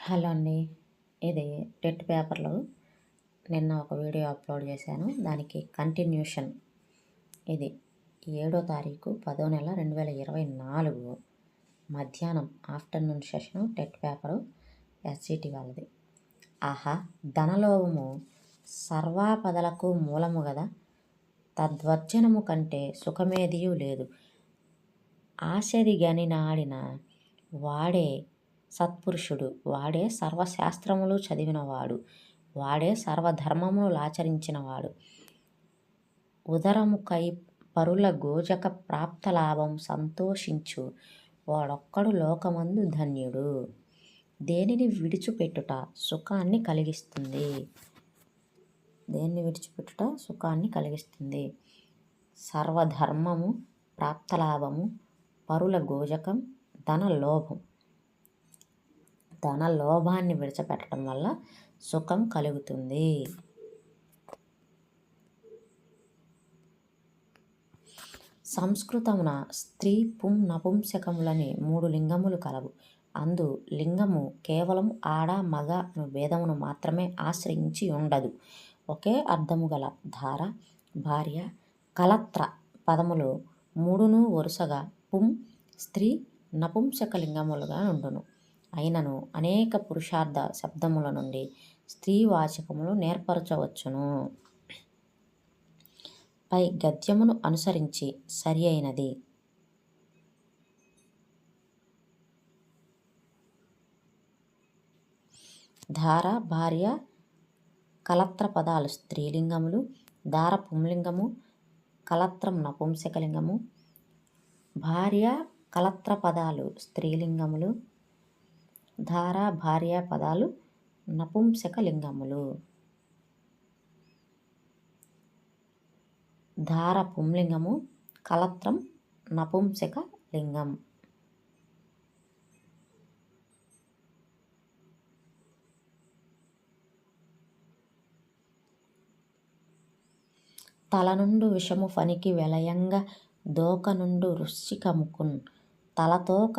Hello అండి. ఇది TET పేపర్‌లో నిన్న ఒక వీడియో అప్లోడ్ చేశాను. దానికి కంటిన్యూషన్ ఇది. 7వ తారీఖు 10వ నెల 2024 మధ్యాహ్నం afternoon session TET paper SGT వాళ్ళది. ఆహా! ధనలోభము సర్వాపదలకు మూలము గదా! తద్వర్జనము కంటే సుఖమేదియు లేదు. ఆశదిగనినాడిన వాడే సత్పురుషుడు, వాడే సర్వశాస్త్రములు చదివినవాడు, వాడే సర్వధర్మములాచరించినవాడు. ఉదరముకై పరుల గోజక ప్రాప్తలాభం సంతోషించు వాడొక్కడు లోకమందు ధన్యుడు. దేనిని విడిచిపెట్టుట సుఖాన్ని కలిగిస్తుంది. దేన్ని విడిచిపెట్టుట సుఖాన్ని కలిగిస్తుంది. సర్వధర్మము ప్రాప్తలాభము, పరుల గోజకం, ధనలోభం. ధనలోభాన్ని విడిచిపెట్టడం వల్ల సుఖం కలుగుతుంది. సంస్కృతమున స్త్రీ పుం నపుంసకములని 3 లింగములు కలవు. అందు లింగము కేవలం ఆడ మగ అను భేదమును మాత్రమే ఆశ్రయించి ఉండదు. ఒకే అర్థము గల ధార, భార్య, కలత్ర పదములు 3ను వరుసగా పుం, స్త్రీ, నపుంసక లింగములుగా ఉండును. అయినను అనేక పురుషార్థ శబ్దముల నుండి స్త్రీవాచకములు నేర్పరచవచ్చును. పై గద్యమును అనుసరించి సరి అయినది. ధార, భార్య, కలత్ర పదాలు స్త్రీలింగములు. ధార పుంలింగము, కలత్రం నపుంసకలింగము. భార్య, కలత్ర పదాలు స్త్రీలింగములు. ధార, భార్య పదాలు నపుంసకలింగములు. ధార పుంలింగము, కలత్రం నపుంసక లింగం. తలనుండు విషము ఫనికి వెలయంగ దోకనుండు వృశ్చికముకున్ తలతోక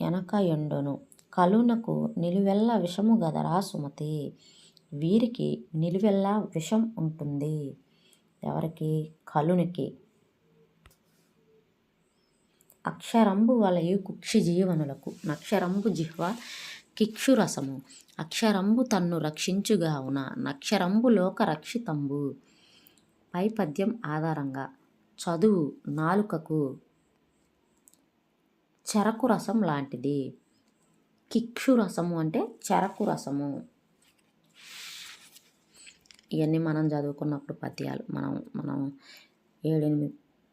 ఎనకయుండును కలునకు నిలువెల్ల విషము గదరా సుమతి. వీరికి నిలువెల్లా విషం ఉంటుంది. ఎవరికి? కలునికి. అక్షరంబు వలయు కుక్షి జీవనులకు నక్షరంబు జిహ్వ కిక్షురసము. అక్షరంబు తన్ను రక్షించుగావున నక్షరంబు లోక రక్షితంబు. పై పద్యం ఆధారంగా చదువు నాలుకకు చెరకు రసం లాంటిది. కిక్షురసము అంటే చెరకు రసము. ఇవన్నీ మనం చదువుకున్నప్పుడు పద్యాలు మనం 7, 8,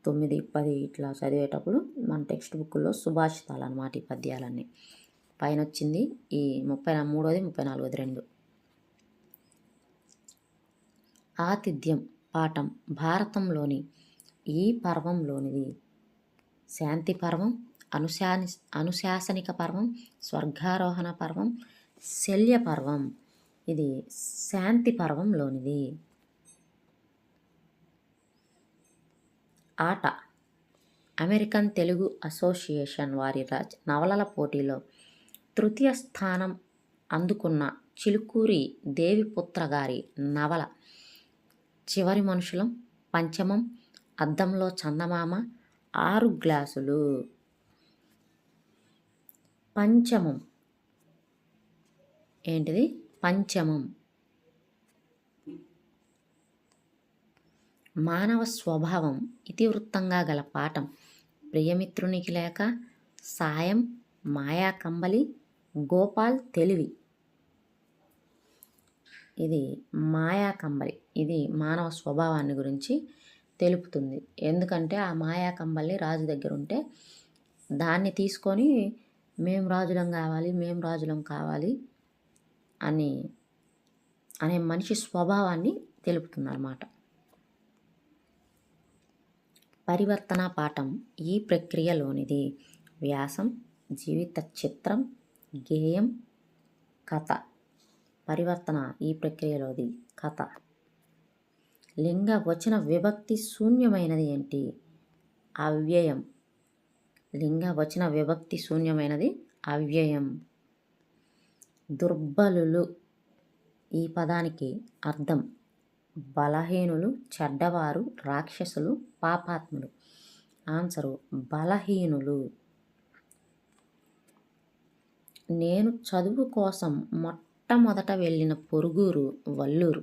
9, 10 ఇట్లా చదివేటప్పుడు మన టెక్స్ట్ బుక్లో సుభాషితాలు అన్నమాట ఈ పద్యాలన్నీ. పైన వచ్చింది ఈ 33వ, 34వ 2. ఆతిథ్యం పాఠం భారతంలోని ఈ పర్వంలోనిది. శాంతి పర్వం, అనుశాసనిక పర్వం, స్వర్గారోహణ పర్వం, శల్య పర్వం. ఇది శాంతి పర్వంలోనిది. ఆట అమెరికన్ తెలుగు అసోసియేషన్ వారి నవలల పోటీలో తృతీయ స్థానం అందుకున్న చిలుకూరి దేవిపుత్ర గారి నవల చివరి మనుషులం, పంచమం, అద్దంలో చందమామ, 6 గ్లాసులు. పంచమం ఏంటిది? పంచమం మానవ స్వభావం ఇతివృత్తంగా గల పాఠం. ప్రియమిత్రునికి లేక, సాయం, మాయా కంబలి, గోపాల్ తెలివి. ఇది మాయా కంబలి. ఇది మానవ స్వభావాన్ని గురించి తెలుపుతుంది. ఎందుకంటే ఆ మాయా కంబలి రాజు దగ్గర ఉంటే దాన్ని తీసుకొని మేము రాజులం కావాలి అనే మనిషి స్వభావాన్ని తెలుపుతుంది అన్నమాట. పరివర్తన పాఠం ఈ ప్రక్రియలోనిది. వ్యాసం, జీవిత చిత్రం, గేయం, కథ. పరివర్తన ఈ ప్రక్రియలోది కథ. లింగ వచన విభక్తి శూన్యమైనది ఏంటి? అవ్యయం. లింగ వచన విభక్తి శూన్యమైనది అవ్యయం. దుర్బలులు ఈ పదానికి అర్థం బలహీనులు, చెడ్డవారు, రాక్షసులు, పాపాత్ములు. ఆన్సరు బలహీనులు. నేను చదువు కోసం మొట్టమొదట వెళ్ళిన పొరుగురు వల్లూరు.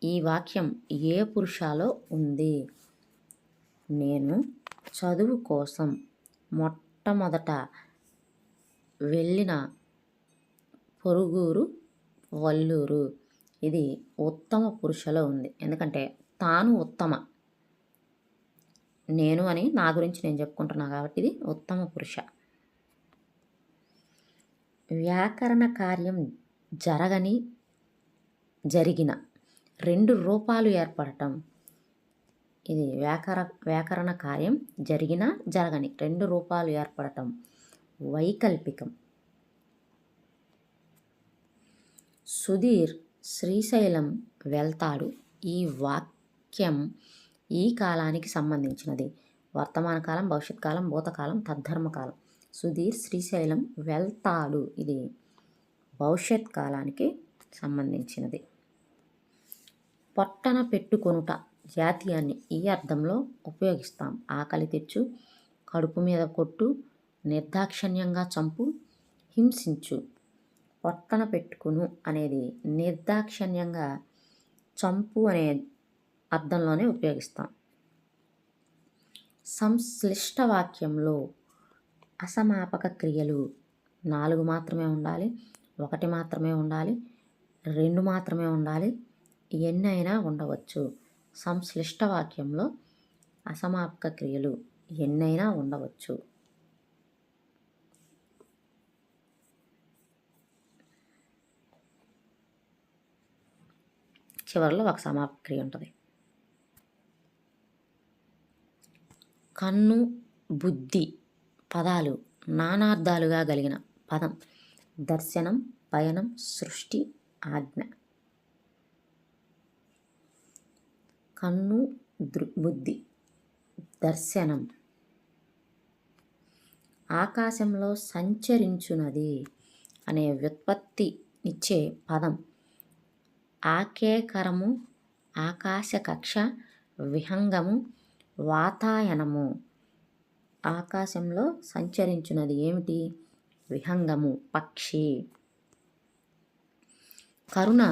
ఈ వాక్యం ఏ పురుషాలో ఉంది? నేను చదువు కోసం మొట్టమొదట వెళ్ళిన పొరుగురు వల్లూరు. ఇది ఉత్తమ పురుషలో ఉంది. ఎందుకంటే తాను ఉత్తమ, నేను అని నా గురించి నేను చెప్పుకుంటున్నా కాబట్టి ఇది ఉత్తమ పురుష. వ్యాకరణ కార్యం జరిగిన 2 రూపాలు ఏర్పడటం. ఇది వ్యాకరణ కార్యం జరగని 2 రూపాలు ఏర్పడటం వైకల్పికం. సుధీర్ శ్రీశైలం వెళ్తాడు. ఈ వాక్యం ఈ కాలానికి సంబంధించినది. వర్తమాన కాలం, భవిష్యత్ కాలం, భూతకాలం, తద్ధర్మకాలం. సుధీర్ శ్రీశైలం వెళ్తాడు. ఇది భవిష్యత్ కాలానికి సంబంధించినది. పొట్టన పెట్టుకొనుట జాతీయాన్ని ఈ అర్థంలో ఉపయోగిస్తాం. ఆకలి తెచ్చు, కడుపు మీద కొట్టు, నిర్దాక్షిణ్యంగా చంపు, హింసించు. పొట్టన పెట్టుకును అనేది నిర్దాక్షిణ్యంగా చంపు అనే అర్థంలోనే ఉపయోగిస్తాం. సంశ్లిష్ట వాక్యంలో అసమాపక క్రియలు 4 మాత్రమే ఉండాలి, 1 మాత్రమే ఉండాలి, 2 మాత్రమే ఉండాలి, ఎన్నైనా ఉండవచ్చు. సంశ్లిష్ట వాక్యంలో అసమాపక క్రియలు ఎన్నైనా ఉండవచ్చు. చివరిలో ఒక సమాపక క్రియ ఉంటుంది. కన్ను, బుద్ధి పదాలు నానార్థాలుగా కలిగిన పదం దర్శనం, పయనం, సృష్టి, ఆజ్ఞ. కన్ను, బుద్ధి, దర్శనం. ఆకాశంలో సంచరించున్నది అనే వ్యుత్పత్తినిచ్చే పదం ఆకేకరము, ఆకాశకక్ష, విహంగము, వాతాయనము. ఆకాశంలో సంచరించున్నది ఏమిటి? విహంగము, పక్షి. కరుణ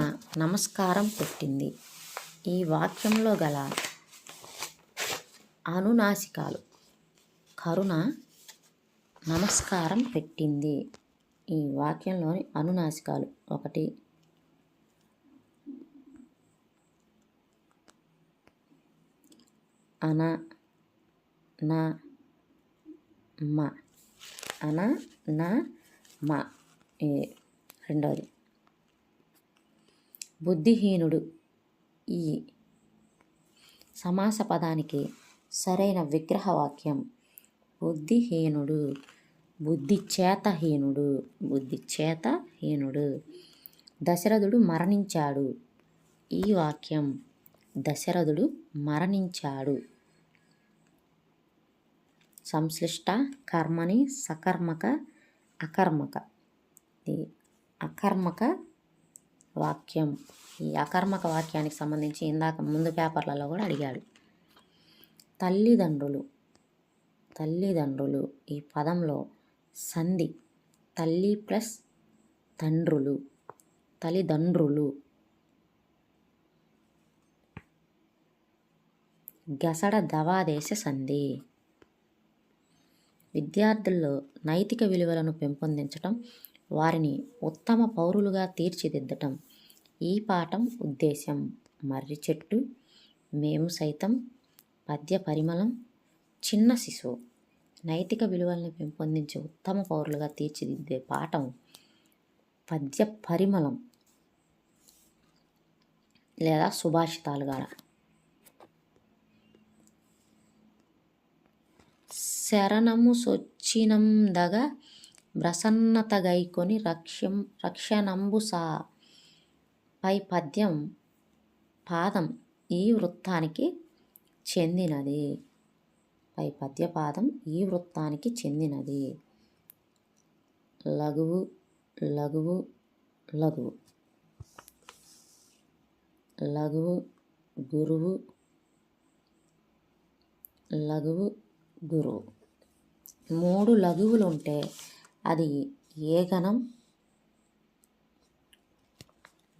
నమస్కారం పెట్టింది. ఈ వాక్యంలో గల అనునాసికాలు. కరుణ నమస్కారం పెట్టింది. ఈ వాక్యంలోని అనునాసికాలు 1 అన, నా, మ. అన, నా, మ. రెండవది బుద్ధిహీనుడు. ఈ సమాస పదానికి సరైన విగ్రహవాక్యం బుద్ధిహీనుడు. బుద్ధిచేతహీనుడు. బుద్ధిచేతహీనుడు. దశరథుడు మరణించాడు. ఈ వాక్యం దశరథుడు మరణించాడు. సంశ్లిష్ట కర్మని సకర్మక, అకర్మక. ఇది అకర్మక వాక్యం. ఈ అకర్మక వాక్యానికి సంబంధించి ఇందాక ముందు పేపర్లలో కూడా అడిగాడు. తల్లిదండ్రులు. తల్లిదండ్రులు ఈ పదంలో సంధి తల్లి ప్లస్ తండ్రులు, తల్లిదండ్రులు. గసడ దవాదేశ సంధి. విద్యార్థుల్లో నైతిక విలువలను పెంపొందించటం, వారిని ఉత్తమ పౌరులుగా తీర్చిదిద్దటం ఈ పాఠం ఉద్దేశం. మర్రి చెట్టు, మేము సైతం, పద్య పరిమళం, చిన్న శిశువు. నైతిక విలువలను పెంపొందించే ఉత్తమ పౌరులుగా తీర్చిదిద్దే పాఠం పద్య పరిమళం లేదా సుభాషితాలు గాడ. శరణము సొచ్చినందగ ప్రసన్నత గైకొని రక్షణంబుసా. పై పద్యం పాదం ఈ వృత్తానికి చెందినది. పై పద్యపాదం ఈ వృత్తానికి చెందినది. లఘువు లఘువు లఘువు, లఘువు గురువు లఘువు గురువు. 3 లఘువులు ఉంటే అది ఏ గణం?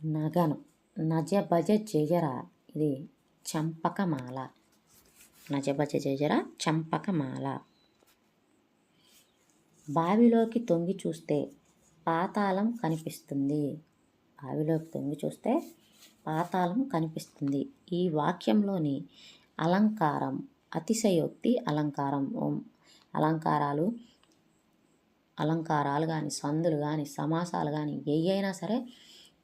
నగనం. నజ భజ జయర, ఇది చంపకమాల. నజ భజ జయర చంపకమాల. బావిలోకి తొంగి చూస్తే పాతాళం కనిపిస్తుంది. బావిలోకి తొంగి చూస్తే పాతాళం కనిపిస్తుంది. ఈ వాక్యంలోని అలంకారం అతిశయోక్తి అలంకారం. అలంకారాలు కానీ, సందులు కానీ, సమాసాలు కానీ అయినా సరే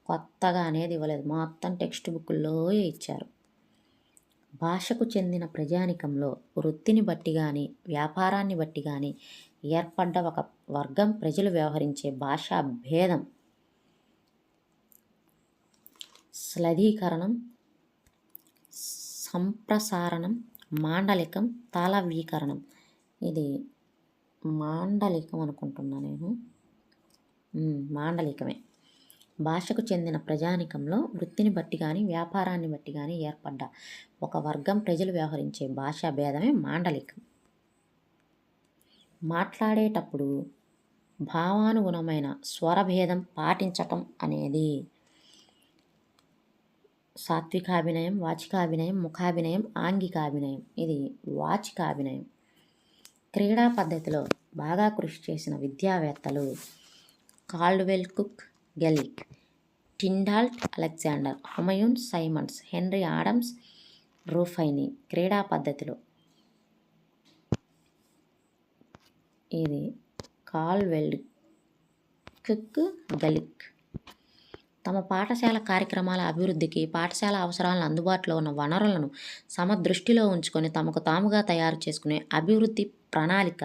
కొత్తగా అనేది ఇవ్వలేదు. మొత్తం టెక్స్ట్ బుక్లో ఇచ్చారు. భాషకు చెందిన ప్రజానికంలో వృత్తిని బట్టి కానీ, వ్యాపారాన్ని బట్టి కానీ ఏర్పడ్డ ఒక వర్గం ప్రజలు వ్యవహరించే భాషా భేదం శ్లథీకరణం, సంప్రసారణం, మాండలికం, తాళవ్యీకరణం. ఇది మాండలికం అనుకుంటున్నా నేను. మాండలికమే. భాషకు చెందిన ప్రజానికంలో వృత్తిని బట్టి కానీ, వ్యాపారాన్ని బట్టి కానీ ఏర్పడ్డ ఒక వర్గం ప్రజలు వ్యవహరించే భాషా భేదమే మాండలికం. మాట్లాడేటప్పుడు భావానుగుణమైన స్వరభేదం పాటించటం అనేది సాత్వికాభినయం, వాచికాభినయం, ముఖాభినయం, ఆంగికాభినయం. ఇది వాచికాభినయం. క్రీడా పద్ధతిలో బాగా కృషి చేసిన విద్యావేత్తలు కాల్డ్వెల్ కుక్, గెలిక్, టిండాల్ట్ Alexander, Humayun Symonds, Henry Adams, రూఫైని. క్రీడా పద్ధతిలో ఇది కాల్డ్వెల్ కుక్, గెలిక్. తమ పాఠశాల కార్యక్రమాల అభివృద్ధికి పాఠశాల అవసరాలను అందుబాటులో ఉన్న వనరులను సమదృష్టిలో ఉంచుకొని తమకు తాముగా తయారు చేసుకునే అభివృద్ధి ప్రణాళిక,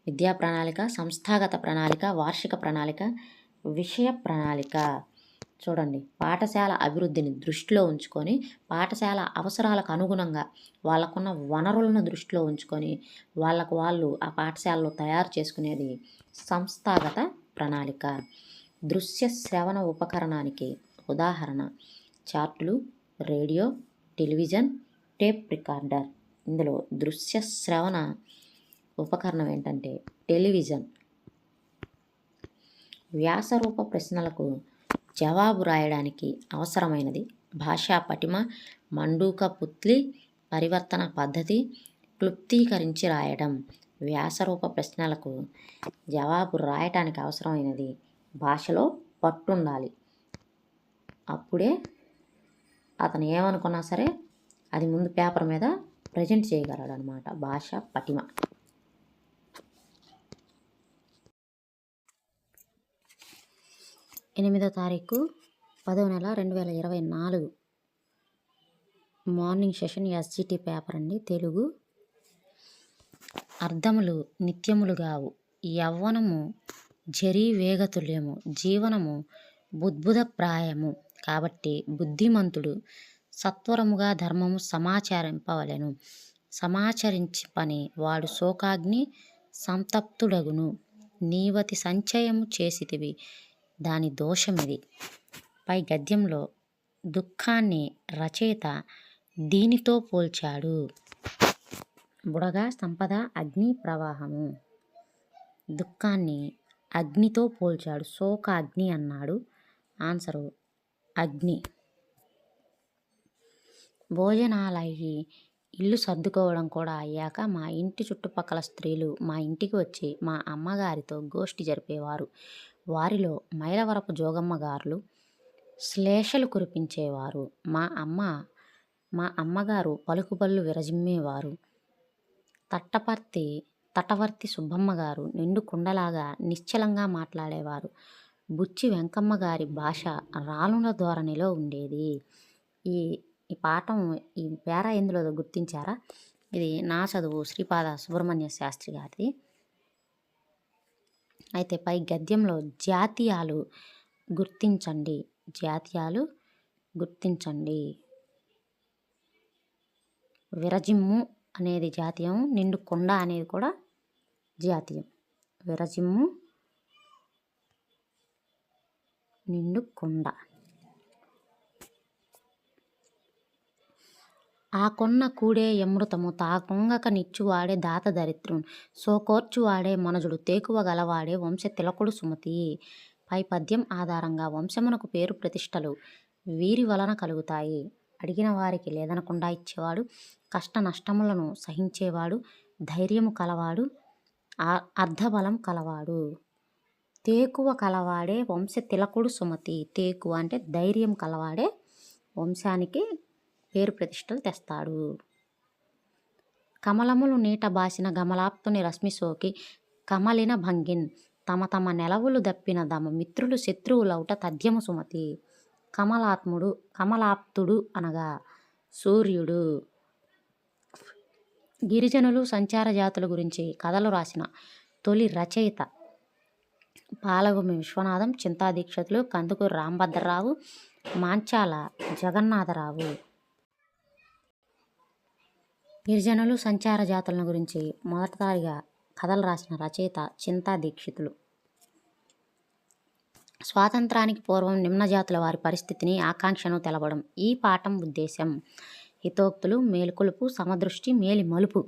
విద్యా ప్రణాళిక, సంస్థాగత ప్రణాళిక, వార్షిక ప్రణాళిక, విషయ ప్రణాళిక. చూడండి, పాఠశాల అభివృద్ధిని దృష్టిలో ఉంచుకొని పాఠశాల అవసరాలకు అనుగుణంగా వాళ్ళకున్న వనరులను దృష్టిలో ఉంచుకొని వాళ్ళు ఆ పాఠశాలలో తయారు చేసుకునేది సంస్థాగత ప్రణాళిక. దృశ్య శ్రవణ ఉపకరణానికి ఉదాహరణ చార్టులు, రేడియో, టెలివిజన్, టేప్ రికార్డర్. ఇందులో దృశ్య శ్రవణ ఉపకరణం ఏంటంటే టెలివిజన్. వ్యాసరూప ప్రశ్నలకు జవాబు రాయడానికి అవసరమైనది భాషా పటిమ, మండూక పుత్లి, పరివర్తన పద్ధతి, క్లుప్తీకరించి రాయడం. వ్యాసరూప ప్రశ్నలకు జవాబు రాయటానికి అవసరమైనది భాషలో పట్టుండాలి. అప్పుడే అతను ఏమనుకున్నా సరే అది ముందు పేపర్ మీద ప్రజెంట్ చేయగలడు అనమాట. భాష పటిమ. 8వ తారీఖు 10వ నెల 2024 మార్నింగ్ సెషన్ ఎస్జిటి పేపర్ అండి, తెలుగు. అర్థములు నిత్యములు గావు, యవ్వనము జరీ వేగతుల్యము, జీవనము బుద్భుద ప్రాయము. కాబట్టి బుద్ధిమంతుడు సత్వరముగా ధర్మము సమాచరింపవలెను. సమాచరించి పని వాడు శోకాగ్ని సంతప్తుడగును. నీవతి సంచయము చేసితివి, దాని దోషమిది. పై గద్యంలో దుఃఖాన్ని రచయిత దీనితో పోల్చాడు. బుడగ, సంపద, అగ్ని ప్రవాహము. దుఃఖాన్ని అగ్నితో పోల్చాడు. శోక అగ్ని అన్నాడు. ఆన్సరు అగ్ని. భోజనాలయ్యి ఇల్లు సర్దుకోవడం కూడా అయ్యాక మా ఇంటి చుట్టుపక్కల స్త్రీలు మా ఇంటికి వచ్చి మా అమ్మగారితో గోష్ఠి జరిపేవారు. వారిలో మైలవరపు జోగమ్మ గారులు శ్లేషలు కురిపించేవారు. మా అమ్మగారు పలుకుబళ్ళు విరజిమ్మేవారు. తటవర్తి సుబ్బమ్మ గారు నిండు కుండలాగా నిశ్చలంగా మాట్లాడేవారు. బుచ్చి వెంకమ్మ గారి భాష రాలుల ధోరణిలో ఉండేది. ఈ పాఠం, ఈ పేరా ఎందులో గుర్తించారా? ఇది నా చదువు శ్రీపాద సుబ్రహ్మణ్య శాస్త్రి గారిది. అయితే పై గద్యంలో జాతీయాలు గుర్తించండి. విరజిమ్ము అనేది జాతీయం, నిండు కొండ అనేది కూడా జాతీయం. విరజిమ్ము, నిండు కొండ. ఆ కొన్న కూడే యమృతము తాకొంగక నిచ్చువాడే దాత దరిద్రున్ సోకోర్చువాడే మనుజుడు తేకువ గలవాడే వంశ తిలకుడు సుమతి. పై పద్యం ఆధారంగా వంశమునకు పేరు ప్రతిష్టలు వీరి వలన కలుగుతాయి. అడిగిన వారికి లేదనకుండా ఇచ్చేవాడు, కష్ట నష్టములను సహించేవాడు, ధైర్యము కలవాడు, అర్ధబలం కలవాడు. తేకువ కలవాడే వంశ తిలకుడు సుమతి. తేకువ అంటే ధైర్యం కలవాడే వంశానికి పేరు ప్రతిష్టలు తెస్తాడు. కమలములు నీట బాసిన గమలాప్తుని రశ్మి సోకి కమలిన భంగిన్ తమ తమ నెలవులు దప్పిన దమ మిత్రులు శత్రువులౌట తథ్యము సుమతి. కమలాప్తుడు అనగా సూర్యుడు. గిరిజనులు సంచార జాతుల గురించి కథలు రాసిన తొలి రచయిత పాలగుమి విశ్వనాథం, చింతా దీక్షితులు, కందుకూరి రామభద్రరావు, మాంచాల జగన్నాథరావు. గిరిజనులు సంచార జాతుల గురించి మొదటిసారిగా కథలు రాసిన రచయిత చింతా దీక్షితులు. స్వాతంత్రానికి పూర్వం నిమ్న జాతుల వారి పరిస్థితిని, ఆకాంక్షను తెలపడం ఈ పాఠం ఉద్దేశం. హితోక్తులు, మేలుకొలుపు, సమదృష్టి, మేలి మలుపు.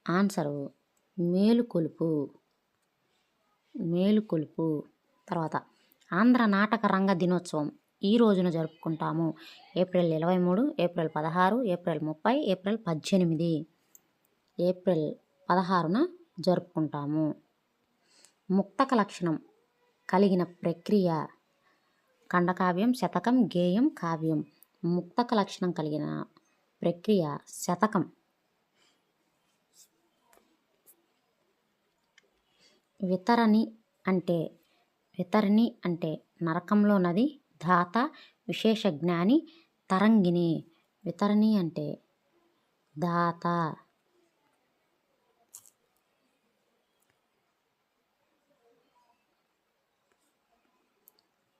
ఆన్సరు మేలుకొలుపు. మేలుకొలుపు. తర్వాత ఆంధ్ర నాటక రంగ దినోత్సవం ఈ రోజున జరుపుకుంటాము. April 23, April 16, April 30, April 18. April 16న జరుపుకుంటాము. ముక్తక లక్షణం కలిగిన ప్రక్రియ ఖండకావ్యం, శతకం, గేయం, కావ్యం. ముక్తక లక్షణం కలిగిన ప్రక్రియ శతకం. వితరణి అంటే నరకంలో నది, ధాత, విశేష జ్ఞాని, తరంగిణి. వితరణి అంటే దాత.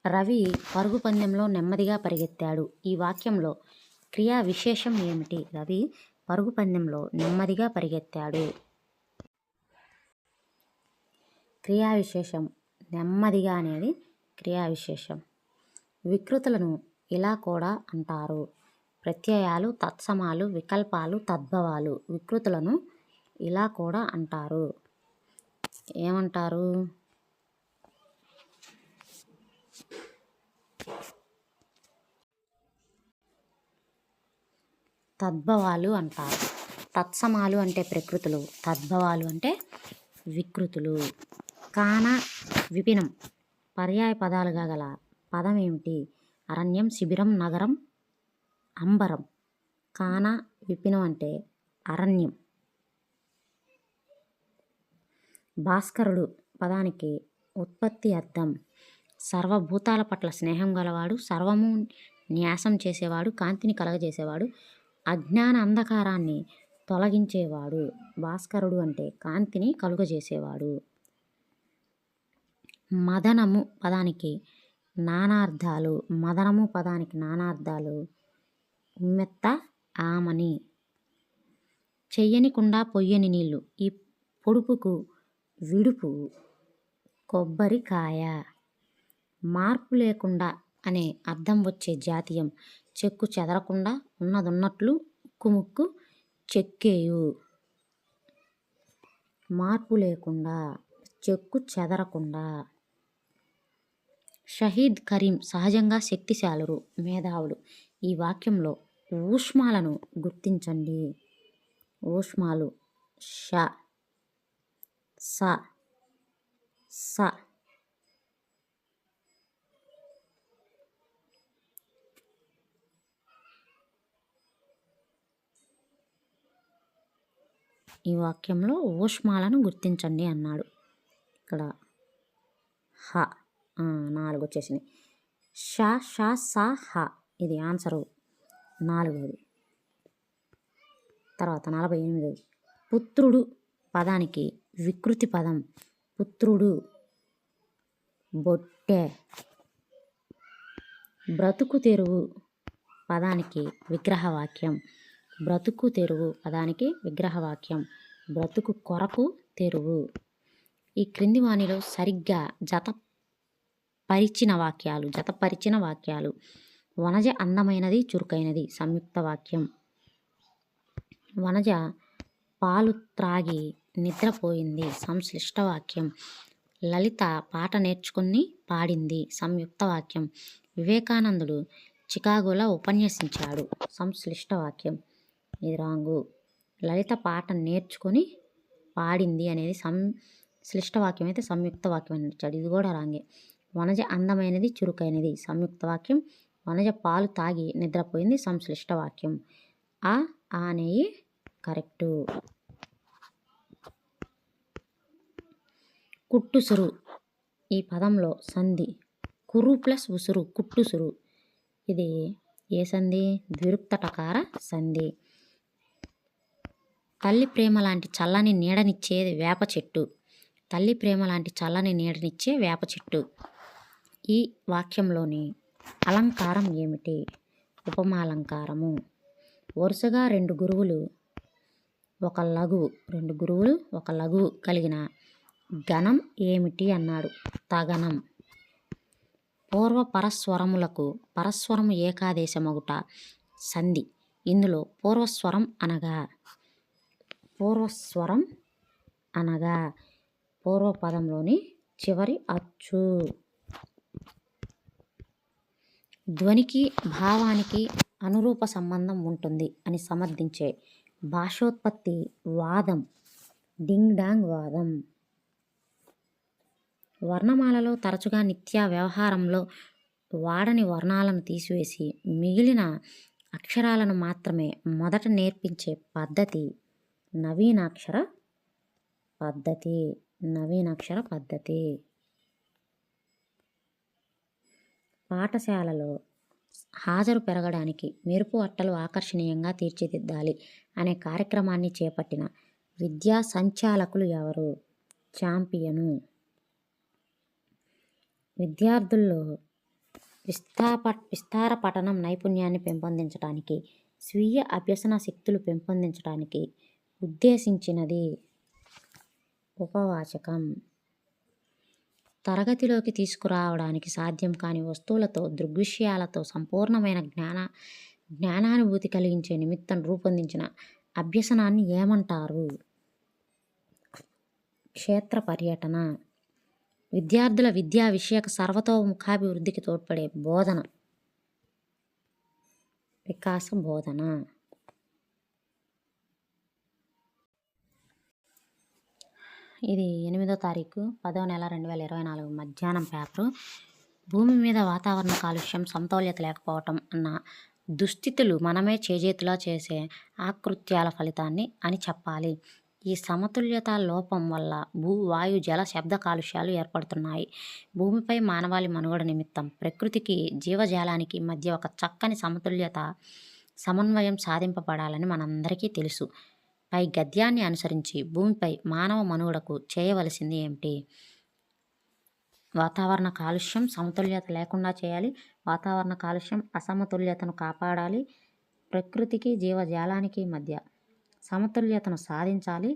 రవి పరుగు పందెంలో నెమ్మదిగా పరిగెత్తాడు. ఈ వాక్యంలో క్రియా విశేషం ఏమిటి? రవి పరుగు పందెంలో నెమ్మదిగా పరిగెత్తాడు. క్రియా విశేషం నెమ్మదిగా అనేది క్రియా విశేషం. వికృతులను ఇలా కూడా అంటారు. ప్రత్యయాలు, తత్సమాలు, వికల్పాలు, తద్భవాలు. వికృతులను ఇలా కూడా అంటారు. ఏమంటారు? తద్భవాలు అంటారు. తత్సమాలు అంటే ప్రకృతులు, తద్భవాలు అంటే వికృతులు. కాన, విపినం పర్యాయ పదాలుగా గల పదం ఏమిటి? అరణ్యం, శిబిరం, నగరం, అంబరం. కాన, విపినం అంటే అరణ్యం. భాస్కరుడు పదానికి ఉత్పత్తి అర్థం సర్వభూతాల పట్ల స్నేహం గలవాడు, సర్వము న్యాసం చేసేవాడు, కాంతిని కలగజేసేవాడు, అజ్ఞాన అంధకారాన్ని తొలగించేవాడు. భాస్కరుడు అంటే కాంతిని కలుగజేసేవాడు. మదనము పదానికి నానార్థాలు. మదనము పదానికి నానార్థాలు ఉమ్మెత్త, ఆమని. చెయ్యని కుండ, పొయ్యని నీళ్ళు. ఈ పొడుపుకు విడుపు కొబ్బరికాయ. మార్పు లేకుండా అనే అర్థం వచ్చే జాతీయం చెక్కు చెదరకుండా, ఉన్నదున్నట్లు ఉక్కుముక్కు చెక్కేయు. మార్పు లేకుండా, చెక్కు చెదరకుండా. షహీద్ కరీం సహజంగా శక్తిశాలురు, మేధావులు. ఈ వాక్యంలో ఊష్మాలను గుర్తించండి. ఊష్మాలు ష, స, స. ఈ వాక్యంలో ఊష్మాలను గుర్తించండి అన్నాడు. ఇక్కడ హ 4 వచ్చేసినాయి. ష, ష, స, హ. ఇది ఆన్సరు 4వది. తర్వాత 48. పుత్రుడు పదానికి వికృతి పదం. పుత్రుడు బొట్టె. బ్రతుకు తెరువు పదానికి విగ్రహవాక్యం. బ్రతుకు తెరువు పదానికి విగ్రహవాక్యం. బ్రతుకు కొరకు తెరువు. ఈ క్రింది వానిలో సరిగ్గా జతపరిచిన వాక్యాలు. వనజ అందమైనది చురుకైనది సంయుక్త వాక్యం. వనజ పాలు త్రాగి నిద్రపోయింది సంశ్లిష్ట వాక్యం. లలిత పాట నేర్చుకుని పాడింది సంయుక్త వాక్యం. వివేకానందుడు చికాగోలో ఉపన్యసించాడు సంశ్లిష్ట వాక్యం. ఇది రాంగు. లలిత పాట నేర్చుకొని పాడింది అనేది సంశ్లిష్ట వాక్యం అయితే సంయుక్త వాక్యం అని ఇచ్చాడు. ఇది కూడా రాంగే. వనజ అందమైనది చురుకైనది సంయుక్త వాక్యం. వనజ పాలు తాగి నిద్రపోయింది సంశ్లిష్ట వాక్యం. ఆ అనేవి కరెక్టు. కుట్టుసురు ఈ పదంలో సంధి. కురు ప్లస్ ఉసురు కుట్టుసురు. ఇది ఏ సంధి? ద్విరుక్త టకార సంధి. తల్లి ప్రేమ లాంటి చల్లని నీడనిచ్చే వేప చెట్టు. తల్లి ప్రేమ లాంటి చల్లని నీడనిచ్చే వేప చెట్టు. ఈ వాక్యంలోని అలంకారం ఏమిటి? ఉపమాలంకారము. వరుసగా రెండు గురువులు ఒక లఘువు కలిగిన గణం ఏమిటి అన్నాడు. తగనం. పూర్వ పరస్వరములకు పరస్వరము ఏకాదేశమగుట సంధి. ఇందులో పూర్వస్వరం అనగా పూర్వపదంలోని చివరి అచ్చు. ధ్వనికి భావానికి అనురూప సంబంధం ఉంటుంది అని సమర్థించే భాషోత్పత్తి వాదం డింగ్ డాంగ్ వాదం. వర్ణమాలలో తరచుగా నిత్య వ్యవహారంలో వాడని వర్ణాలను తీసివేసి మిగిలిన అక్షరాలను మాత్రమే మొదట నేర్పించే పద్ధతి నవీనాక్షర పద్ధతి. పాఠశాలలో హాజరు పెరగడానికి మెరుపు అట్టలు ఆకర్షణీయంగా తీర్చిదిద్దాలి అనే కార్యక్రమాన్ని చేపట్టిన విద్యా సంచాలకులు ఎవరు? చాంపియను. విద్యార్థుల్లో విస్తార పఠనం నైపుణ్యాన్ని పెంపొందించడానికి, స్వీయ అభ్యసన శక్తులు పెంపొందించడానికి ఉద్దేశించినది. ఉపవాచకం. తరగతిలోకి తీసుకురావడానికి సాధ్యం కాని వస్తువులతో దృగ్విషయాలతో సంపూర్ణమైన జ్ఞానానుభూతి కలిగించే నిమిత్తం రూపొందించిన అభ్యసనాన్ని ఏమంటారు? క్షేత్ర పర్యటన. విద్యార్థుల విద్యా విషయక సర్వతోముఖాభివృద్ధికి తోడ్పడే బోధన వికాస బోధన. ఇది 8వ తారీఖు 10వ నెల 2024 మధ్యాహ్నం పేపరు. భూమి మీద వాతావరణ కాలుష్యం సమతౌల్యత లేకపోవటం అన్న దుస్థితులు మనమే చేజేతులా చేసే ఆకృత్యాల ఫలితాన్ని అని చెప్పాలి. ఈ సమతుల్యత లోపం వల్ల భూ వాయు జల శబ్ద కాలుష్యాలు ఏర్పడుతున్నాయి. భూమిపై మానవాళి మనుగడ నిమిత్తం ప్రకృతికి జీవజాలానికి మధ్య ఒక చక్కని సమన్వయం సాధింపబడాలని మనందరికీ తెలుసు. పై గద్యాన్ని అనుసరించి భూమిపై మానవ మనుగడకు చేయవలసింది ఏమిటి? వాతావరణ కాలుష్యం సమతుల్యత లేకుండా చేయాలి. వాతావరణ కాలుష్యం అసమతుల్యతను కాపాడాలి. ప్రకృతికి జీవజాలానికి మధ్య సమతుల్యతను సాధించాలి.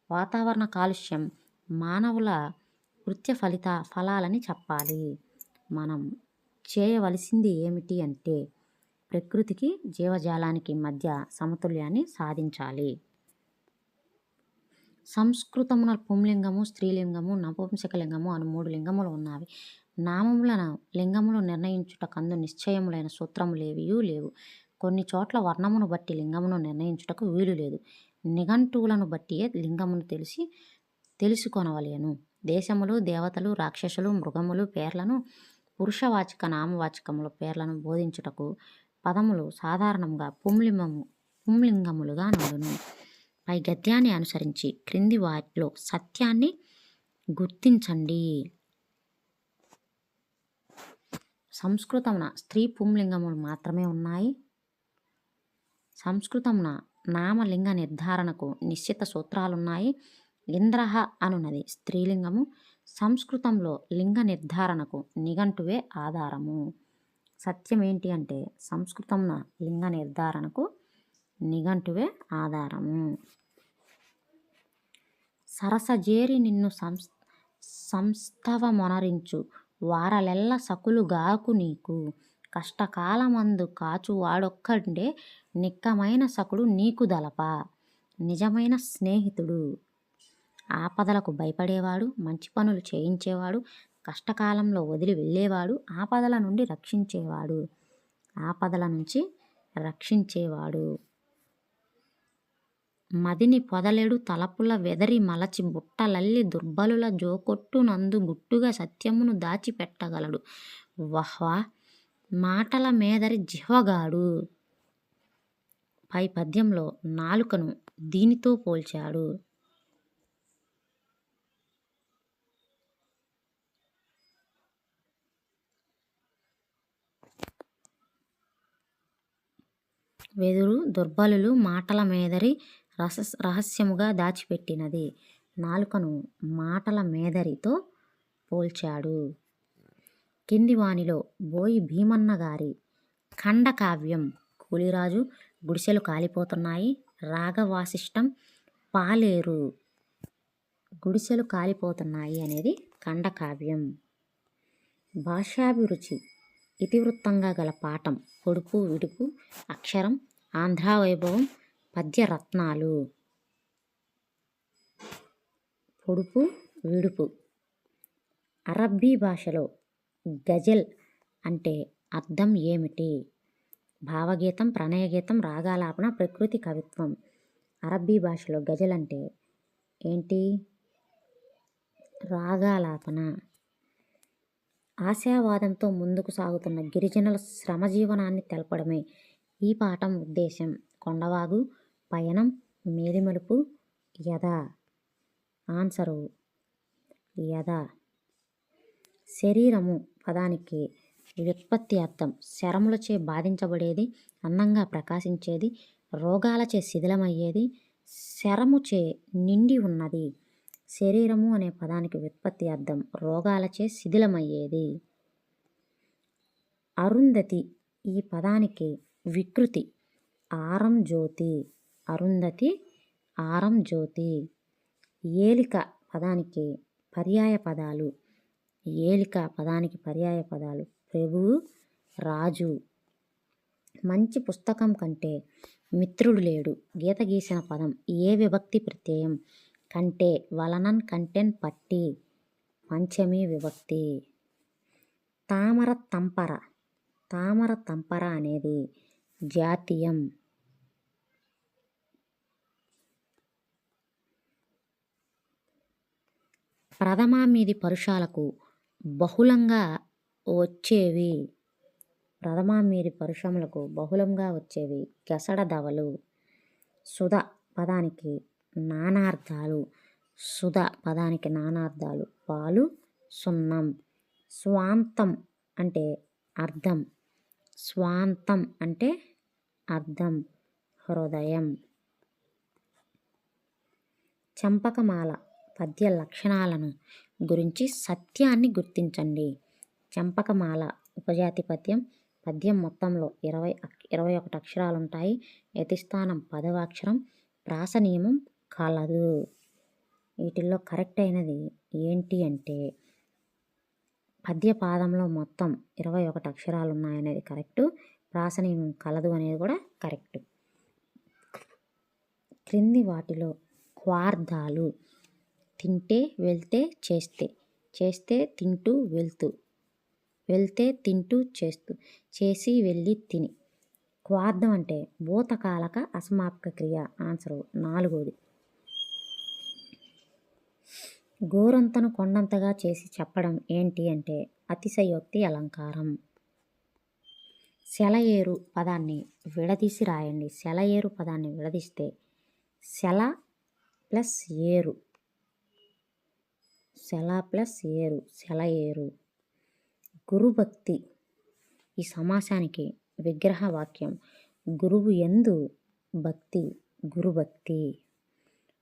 వాతావరణ కాలుష్యం మానవుల కృత్య ఫలాలని చెప్పాలి. మనం చేయవలసింది ఏమిటి అంటే ప్రకృతికి జీవజాలానికి మధ్య సమతుల్యాన్ని సాధించాలి. సంస్కృతమున పుంలింగము, స్త్రీలింగము, నపుంసకలింగము అను 3 లింగములు ఉన్నవి. నామములను లింగములు నిర్ణయించుటకందు నిశ్చయములైన సూత్రములేవియూ లేవు. కొన్ని చోట్ల వర్ణమును బట్టి లింగమును నిర్ణయించుటకు వీలు లేదు. నిఘంటువులను బట్టియే లింగమును తెలుసుకొనవలెను. దేశములు, దేవతలు, రాక్షసులు, మృగములు పేర్లను, పురుషవాచక నామవాచకముల పేర్లను బోధించుటకు పదములు సాధారణంగా పుంలింగములుగా నుండును. పై గద్యాన్ని అనుసరించి క్రింది వాటిలో సత్యాన్ని గుర్తించండి. సంస్కృతమున స్త్రీ పుంలింగములు మాత్రమే ఉన్నాయి. సంస్కృతమున నామలింగ నిర్ధారణకు నిశ్చిత సూత్రాలున్నాయి. ఇంద్రః అనున్నది స్త్రీలింగము. సంస్కృతంలో లింగ నిర్ధారణకు నిఘంటువే ఆధారము. సత్యం ఏంటి అంటే సంస్కృతమున లింగ నిర్ధారణకు నిఘంటువే ఆధారము. సరసజేరి నిన్ను సంస్థవమొనరించు వారలెల్ల సకులుగాకు నీకు కష్టకాలమందు కాచువాడొక్కడే నిక్కమైన సకుడు నీకు దలప. నిజమైన స్నేహితుడు ఆపదలకు భయపడేవాడు, మంచి పనులు చేయించేవాడు, కష్టకాలంలో వదిలి వెళ్ళేవాడు, ఆపదల నుండి రక్షించేవాడు. మదిని పొదలెడు తలపుల వెదరి మలచి బుట్టలల్లి దుర్బలుల జోకొట్టునందు గుట్టుగా సత్యమును దాచిపెట్టగలడు. వహ్వా మాటల మేదరి జిహ్వగాడు. పై పద్యంలో నాలుకను దీనితో పోల్చాడు. వెదురు దుర్బలులు మాటల మేదరి రహస్యముగా దాచిపెట్టినది. నాలుకను మాటల మేదరితో పోల్చాడు. కింది వానిలో బోయి భీమన్న గారి ఖండకావ్యం కూలిరాజు, గుడిసెలు కాలిపోతున్నాయి, రాగవాసిష్టం, పాలేరు. గుడిసెలు కాలిపోతున్నాయి అనేది ఖండకావ్యం. భాషాభిరుచి ఇతివృత్తంగా గల పాఠం పొడుపు విడుపు అక్షరం ఆంధ్రావైభవం పద్యరత్నాలు. పొడుపు విడుపు. అరబ్బీ భాషలో గజల్ అంటే అర్థం ఏమిటి? భావగీతం, ప్రణయగీతం, రాగాలాపన, ప్రకృతి కవిత్వం. అరబ్బీ భాషలో గజల్ అంటే ఏంటి? రాగాలాపన. ఆశావాదంతో ముందుకు సాగుతున్న గిరిజనుల శ్రమజీవనాన్ని తెలపడమే ఈ పాఠం ఉద్దేశం. కొండవాగు, పయనం, మేలిమలుపు, యథ. ఆన్సరు యథ. శరీరము పదానికి వ్యుత్పత్తి అర్థం శరములచే బాధించబడేది, అందంగా ప్రకాశించేది, రోగాలచే శిథిలమయ్యేది, శరముచే నిండి ఉన్నది. శరీరము అనే పదానికి వ్యుత్పత్తి అర్థం రోగాలచే శిథిలమయ్యేది. అరుంధతి ఈ పదానికి వికృతి ఆరం జ్యోతి. అరుంధతి ఆరం జ్యోతి. ఏలిక పదానికి పర్యాయ పదాలు. ఏలిక పదానికి పర్యాయ పదాలు ప్రభువు, రాజు. మంచి పుస్తకం కంటే మిత్రుడు లేడు. గీత గీసిన పదం ఏ విభక్తి ప్రత్యయం? కంటే, వలనన్, కంటెన్, పట్టి. పంచమీ విభక్తి. తామర తంపర. తామర తంపర అనేది జాతీయం. ప్రథమామీది పరుషాలకు బహుళంగా వచ్చేవి. ప్రథమామీది పరుషములకు బహుళంగా వచ్చేవి గసడ దవలు. సుధ పదానికి నానార్థాలు. సుధ పదానికి నానార్థాలు పాలు, సున్నం. స్వాంతం అంటే అర్థం. స్వాంతం అంటే అర్థం హృదయం. చంపకమాల పద్య లక్షణాలను గురించి సత్యాన్ని గుర్తించండి. చంపకమాల ఉపజాతి పద్యం. పద్యం మొత్తంలో 21 అక్షరాలు ఉంటాయి. యతిస్థానం 10వ అక్షరం. ప్రాస నియమం కలదు. వీటిల్లో కరెక్ట్ అయినది ఏంటి అంటే పద్యపాదంలో మొత్తం 21 అక్షరాలు ఉన్నాయనేది కరెక్టు. ప్రాస నియమం కలదు అనేది కూడా కరెక్టు. క్రింది వాటిలో క్వార్థాలు తింటే, వెళ్తే, చేస్తే. చేస్తే, తింటూ, వెళ్తూ. వెళ్తే, తింటూ, చేస్తూ. చేసి, వెళ్ళి, తిని. క్వార్థం అంటే భూతకాలక అసమాపక క్రియ. ఆన్సరు 4వది. గోరంతను కొండంతగా చేసి చెప్పడం ఏంటి అంటే అతిశయోక్తి అలంకారం. సెలయేరు పదాన్ని విడదీసి రాయండి. సెలయేరు పదాన్ని విడదీస్తే సెల ప్లస్ ఏరు. సెల ప్లస్ ఏరు సెలయేరు. గురుభక్తి ఈ సమాసానికి విగ్రహ వాక్యం గురువు యందు భక్తి. గురుభక్తి.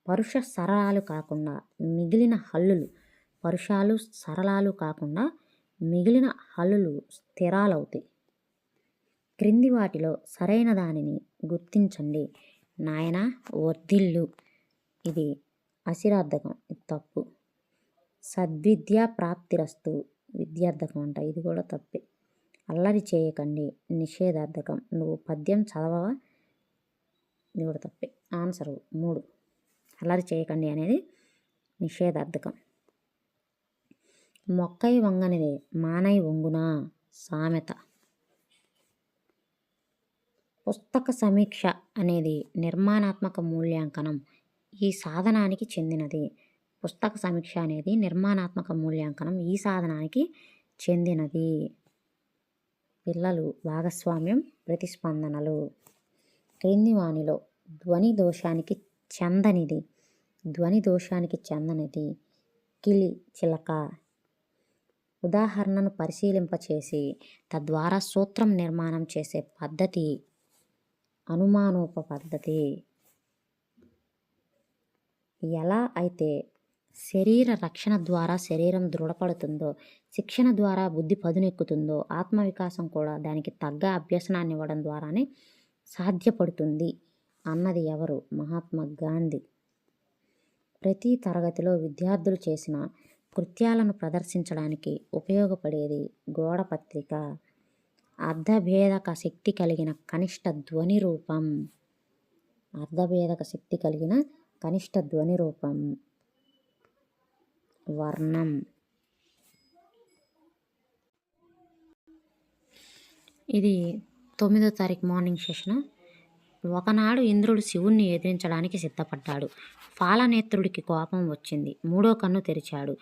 పరుష సరళాలు కాకుండా మిగిలిన హల్లులు. పరుషాలు సరళాలు కాకుండా మిగిలిన హల్లులు స్థిరాలవుతాయి. క్రింది వాటిలో సరైన దానిని గుర్తించండి. నాయనా వర్ధిల్లు, ఇది అసిరార్థకం, ఇది తప్పు. సద్విద్యా ప్రాప్తిరస్తు, విద్యార్థకం అంట, ఇది కూడా తప్పే. అల్లరి చేయకండి, నిషేధార్థకం. నువ్వు పద్యం చదవవా, ఇది కూడా తప్పే. ఆన్సరు 3. అల్లరి చేయకండి అనేది నిషేధార్థకం. మొక్కై వంగనిదే మానై వంగునా, సామెత. పుస్తక సమీక్ష అనేది నిర్మాణాత్మక మూల్యాంకనం ఈ సాధనానికి చెందినది. పుస్తక సమీక్ష అనేది నిర్మాణాత్మక మూల్యాంకనం ఈ సాధనానికి చెందినది. పిల్లలు భాగస్వామ్యం, ప్రతిస్పందనలు. క్రింది వానిలో ధ్వని దోషానికి చెందనిది కిలి, చిలక. ఉదాహరణను పరిశీలింపచేసి తద్వారా సూత్రం నిర్మాణం చేసే పద్ధతి అనుమానోప పద్ధతి. ఎలా అయితే శరీర రక్షణ ద్వారా శరీరం దృఢపడుతుందో, శిక్షణ ద్వారా బుద్ధి పదునెక్కుతుందో, ఆత్మవికాసం కూడా దానికి తగ్గ అభ్యసనాన్ని ఇవ్వడం ద్వారానే సాధ్యపడుతుంది అన్నది ఎవరు? మహాత్మా గాంధీ. ప్రతి తరగతిలో విద్యార్థులు చేసిన కృత్యాలను ప్రదర్శించడానికి ఉపయోగపడేది గోడపత్రిక. అర్ధభేదక శక్తి కలిగిన కనిష్ట ధ్వని రూపం. అర్ధభేదక శక్తి కలిగిన కనిష్ట ధ్వని రూపం వర్ణం. ఇది 9వ తారీఖు మార్నింగ్ సెషన్. ఒకనాడు ఇంద్రుడు శివుణ్ణి ఎదిరించడానికి సిద్ధపడ్డాడు. ఫాలనేత్రుడికి కోపం వచ్చింది. 3వ కన్ను తెరిచాడు.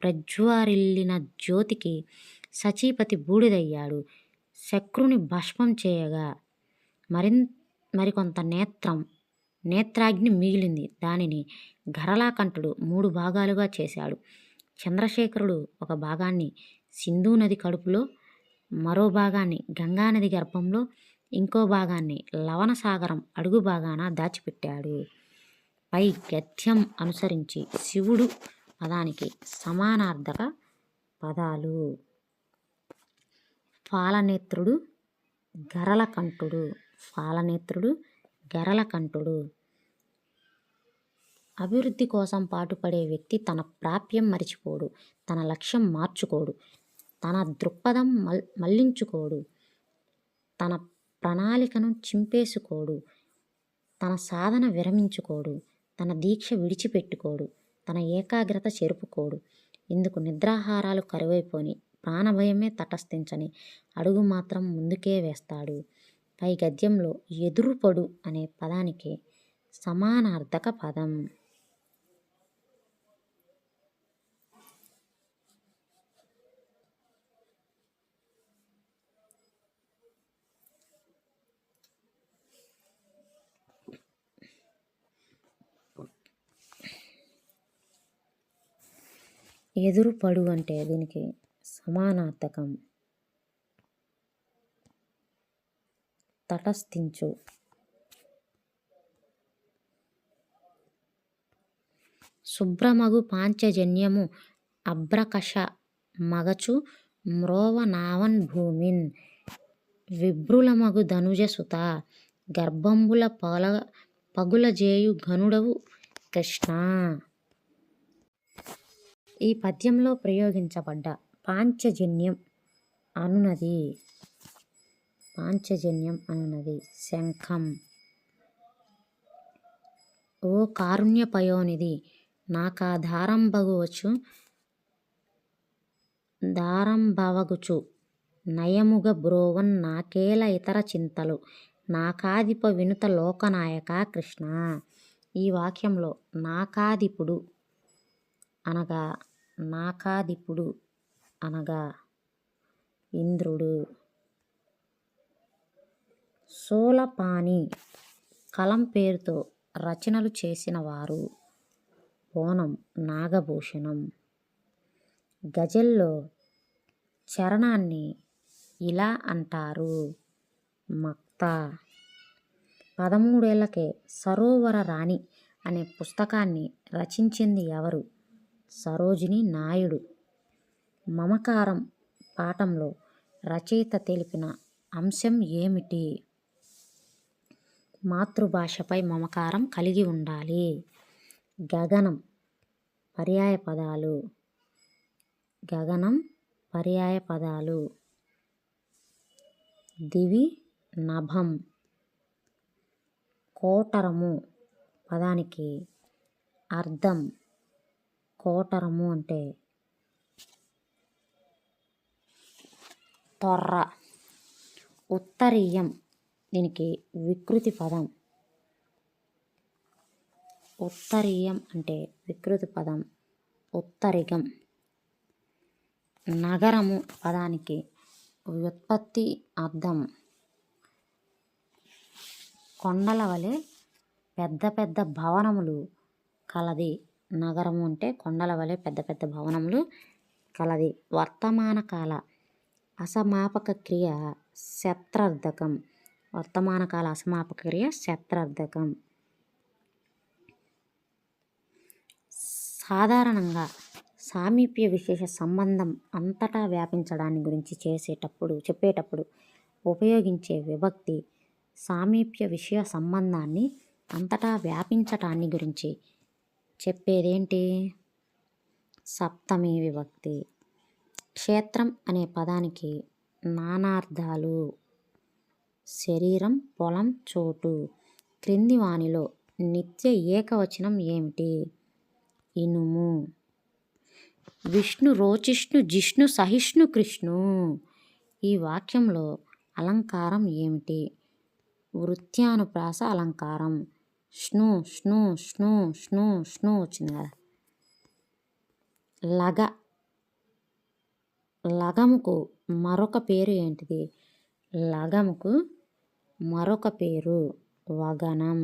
ప్రజ్వరిల్లిన జ్యోతికి సచీపతి బూడిదయ్యాడు. శక్రుని భస్మం చేయగా మరికొంత నేత్రాగ్ని మిగిలింది. దానిని గరళాకంఠుడు 3 భాగాలుగా చేశాడు. చంద్రశేఖరుడు ఒక భాగాన్ని సింధు నది కడుపులో, మరో భాగాన్ని గంగానది గర్భంలో, ఇంకో భాగాన్ని లవణసాగరం అడుగు భాగాన దాచిపెట్టాడు. పై గద్యం అనుసరించి శివుడు పదానికి సమానార్థక పదాలు. ఫాలనేత్రుడు, గరళకంఠుడు. ఫాలనేత్రుడు, గరళకంఠుడు. అభివృద్ధి కోసం పాటుపడే వ్యక్తి తన ప్రాప్యం మరిచిపోడు, తన లక్ష్యం మార్చుకోడు, తన దృక్పథం మళ్లించుకోడు, తన ప్రణాళికను చింపేసుకోడు, తన సాధన విరమించుకోడు, తన దీక్ష విడిచిపెట్టుకోడు, తన ఏకాగ్రత చెరుపుకోడు. ఇందుకు నిద్రాహారాలు కరువైపోని, ప్రాణభయమే తటస్థించని అడుగు మాత్రం ముందుకే వేస్తాడు. పై గద్యంలో ఎదురుపడు అనే పదానికి సమానార్థక పదం. ఎదురుపడు అంటే దీనికి సమానార్థకం తటస్థించు. శుభ్రమగు పాంచజన్యము అభ్రకష మగచు మ్రోవ నావన్ భూమిన్. విభ్రులమగు ధనుజసుత గర్భంబుల పగులజేయు ఘనుడవు కృష్ణ. ఈ పద్యంలో ప్రయోగించబడ్డ పాంచజన్యం అనునది శంఖం. ఓ కారుణ్యపయోనిధి, నాకా దారంబవగుచు నయముగ బ్రోవన్ నాకేల ఇతర చింతలు, నాకాదిప వినుత లోకనాయక కృష్ణ. ఈ వాక్యంలో నాకాదిపుడు అనగా ఇంద్రుడు. సోలపాని కలం పేరుతో రచనలు చేసిన వారు ఓనం నాగభూషణం. గజల్లో చరణాన్ని ఇలా అంటారు, మక్త. 13 ఏళ్లకే సరోవర రాణి అనే పుస్తకాన్ని రచించింది ఎవరు? సరోజినీ నాయుడు. మమకారం పాఠంలో రచయిత తెలిపిన అంశం ఏమిటి? మాతృభాషపై మమకారం కలిగి ఉండాలి. గగనం పర్యాయ పదాలు. గగనం పర్యాయ పదాలు. దివి నభం. కోటరము పదానికి అర్థం. కోటరము అంటే తొర్ర. ఉత్తరీయం దీనికి వికృతి పదం. ఉత్తరీయం అంటే వికృతి పదం. ఉత్తరిగం. నగరము పదానికి వ్యుత్పత్తి అర్థం. కొండల వలె పెద్ద పెద్ద భవనములు కలది. నగరము అంటే కొండల వలె పెద్ద పెద్ద భవనములు కలది. వర్తమాన కాల అసమాపక క్రియ శత్రార్థకం. వర్తమాన కాల అసమాపక క్రియ శత్రార్థకం. సాధారణంగా సామీప్య విశేష సంబంధం అంతటా వ్యాపించడాన్ని గురించి చెప్పేటప్పుడు ఉపయోగించే విభక్తి. సామీప్య విషయ సంబంధాన్ని అంతటా వ్యాపించటాన్ని గురించి చెప్పేదేంటి? సప్తమి విభక్తి. క్షేత్రం అనే పదానికి నానార్థాలు. శరీరం, పొలం, చోటు. క్రింది వానిలో నిత్య ఏకవచనం ఏమిటి? ఇనుము. విష్ణు రోచిష్ణు జిష్ణు సహిష్ణు కృష్ణు. ఈ వాక్యంలో అలంకారం ఏమిటి? వృత్యానుప్రాస అలంకారం. స్ను స్ను స్ను స్ను స్ను వచ్చింది కదా. లగ. లగముకు మరొక పేరు ఏంటిది? లగముకు మరొక పేరు వగనం.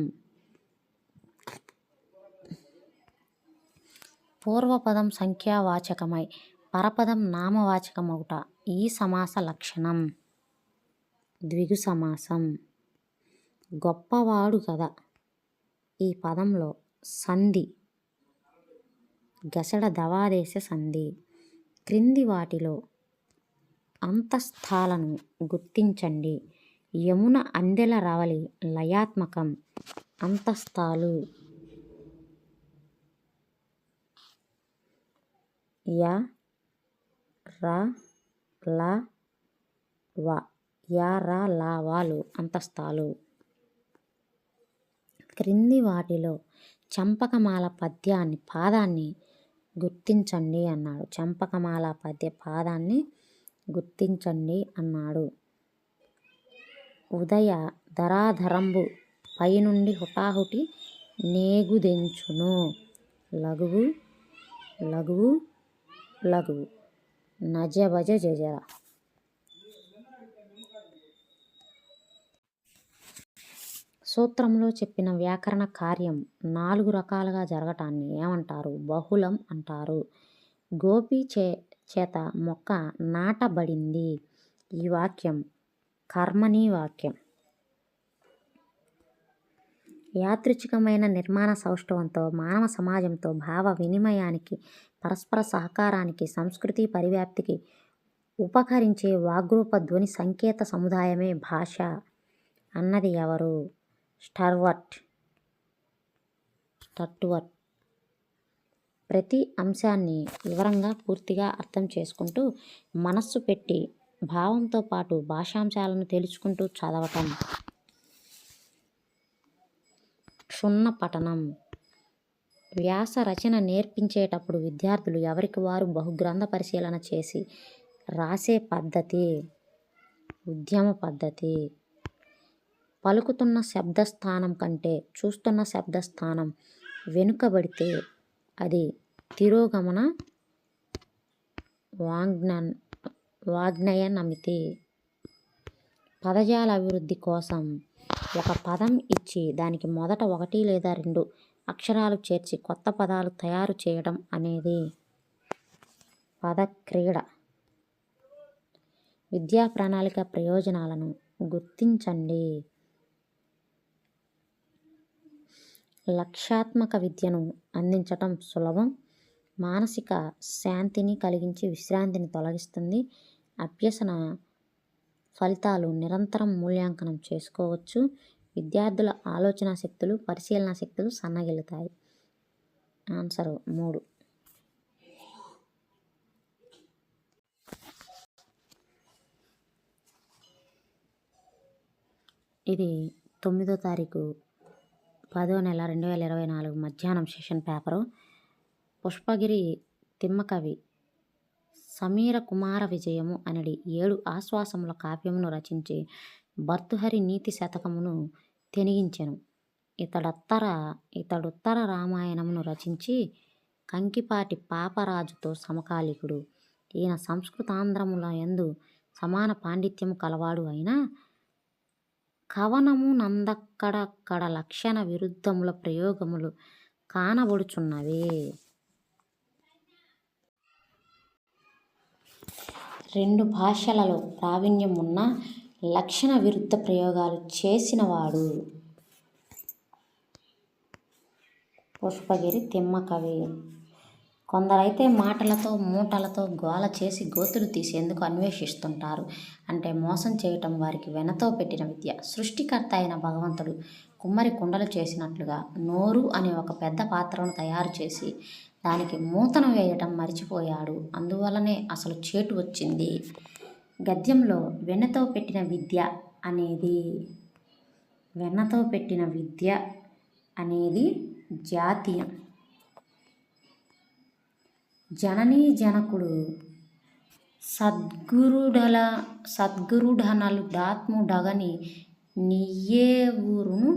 పూర్వపదం సంఖ్యావాచకమై పరపదం నామవాచకమౌట ఈ సమాస లక్షణం. ద్విగు సమాసం. గొప్పవాడు కదా. ఈ పదంలో సంధి గసడ దవాదేశ సంధి. క్రింది వాటిలో అంతస్థాలను గుర్తించండి. యమున అందెల రవలి లయాత్మకం. అంతస్థాలు య ర ల వ. య ర ల వాలు అంతస్థాలు. క్రింది వాటిలో చంపకమాల పాదాన్ని గుర్తించండి అన్నాడు. చంపకమాల పాదాన్ని గుర్తించండి అన్నాడు. ఉదయ ధరాధరంబు పైనుండి హుటాహుటి నేగుదెంచును. లఘువు లఘువు లఘువు. నజభజ జజర. సూత్రంలో చెప్పిన వ్యాకరణ కార్యం 4 రకాలుగా జరగటాన్ని ఏమంటారు? బహుళం అంటారు. గోపి చేత మొక్క నాటబడింది. ఈ వాక్యం కర్మణి వాక్యం. యాదృచ్ఛికమైన నిర్మాణ సౌష్ఠవంతో మానవ సమాజంతో భావ వినిమయానికి, పరస్పర సహకారానికి, సంస్కృతి పరివ్యాప్తికి ఉపకరించే వాగ్రూప ధ్వని సంకేత సముదాయమే భాష అన్నది ఎవరు? స్టర్వర్ట్. ప్రతి అంశాన్ని వివరంగా పూర్తిగా అర్థం చేసుకుంటూ మనస్సు పెట్టి భావంతో పాటు భాషాంశాలను తెలుసుకుంటూ చదవటం. క్షుణ్ణ పఠనం. వ్యాస రచన నేర్పించేటప్పుడు విద్యార్థులు ఎవరికి వారు బహుగ్రంథ పరిశీలన చేసి రాసే పద్ధతి ఉద్యమ పద్ధతి. పలుకుతున్న శబ్దస్థానం కంటే చూస్తున్న శబ్దస్థానం వెనుకబడితే అది తిరోగమన వాగ్నయనమితి. పదజాల అభివృద్ధి కోసం ఒక పదం ఇచ్చి దానికి మొదట 1 లేదా 2 అక్షరాలు చేర్చి కొత్త పదాలు తయారు చేయడం అనేది పదక్రీడ. విద్యా ప్రణాళిక ప్రయోజనాలను గుర్తించండి. లక్ష్యాత్మక విద్యను అందించటం సులభం. మానసిక శాంతిని కలిగించి విశ్రాంతిని తొలగిస్తుంది. అభ్యసన ఫలితాలు నిరంతరం మూల్యాంకనం చేసుకోవచ్చు. విద్యార్థుల ఆలోచన శక్తులు, పరిశీలన శక్తులు సన్నగిల్లుతాయి. ఆన్సరు 3. ఇది 9వ తారీఖు 10వ నెల 2024 మధ్యాహ్నం సెషన్ పేపరు. పుష్పగిరి తిమ్మకవి సమీర కుమార విజయము అనడి 7 ఆశ్వాసముల కావ్యమును రచించి భర్తృహరి నీతి శతకమును తెనిగించెను. ఇతడుత్తర రామాయణమును రచించి కంకిపాటి పాపరాజుతో సమకాలికుడు. ఈయన సంస్కృతాంధ్రముల యందు సమాన పాండిత్యము కలవాడు అయినా కవనము నందక్కడక్కడ లక్షణ విరుద్ధముల ప్రయోగములు కానబడుచున్నవి. 2 భాషలలో ప్రావీణ్యం ఉన్న లక్షణ విరుద్ధ ప్రయోగాలు చేసినవాడు పుష్పగిరి తిమ్మకవి. కొందరైతే మాటలతో మూటలతో గోల చేసి గోతులు తీసేందుకు అన్వేషిస్తుంటారు. అంటే మోసం చేయటం వారికి వెనతో పెట్టిన విద్య. సృష్టికర్త అయిన భగవంతుడు కుమ్మరి కుండలు చేసినట్లుగా నోరు అనే ఒక పెద్ద పాత్రను తయారు చేసి దానికి మూతను వేయటం మరిచిపోయాడు. అందువలనే అసలు చేటు వచ్చింది. గద్యంలో వెన్నతో పెట్టిన విద్య అనేది జాతీయం. జననీ జనకుడు సద్గురుడనలు దాత్ముడగని నియ్యే ఊరును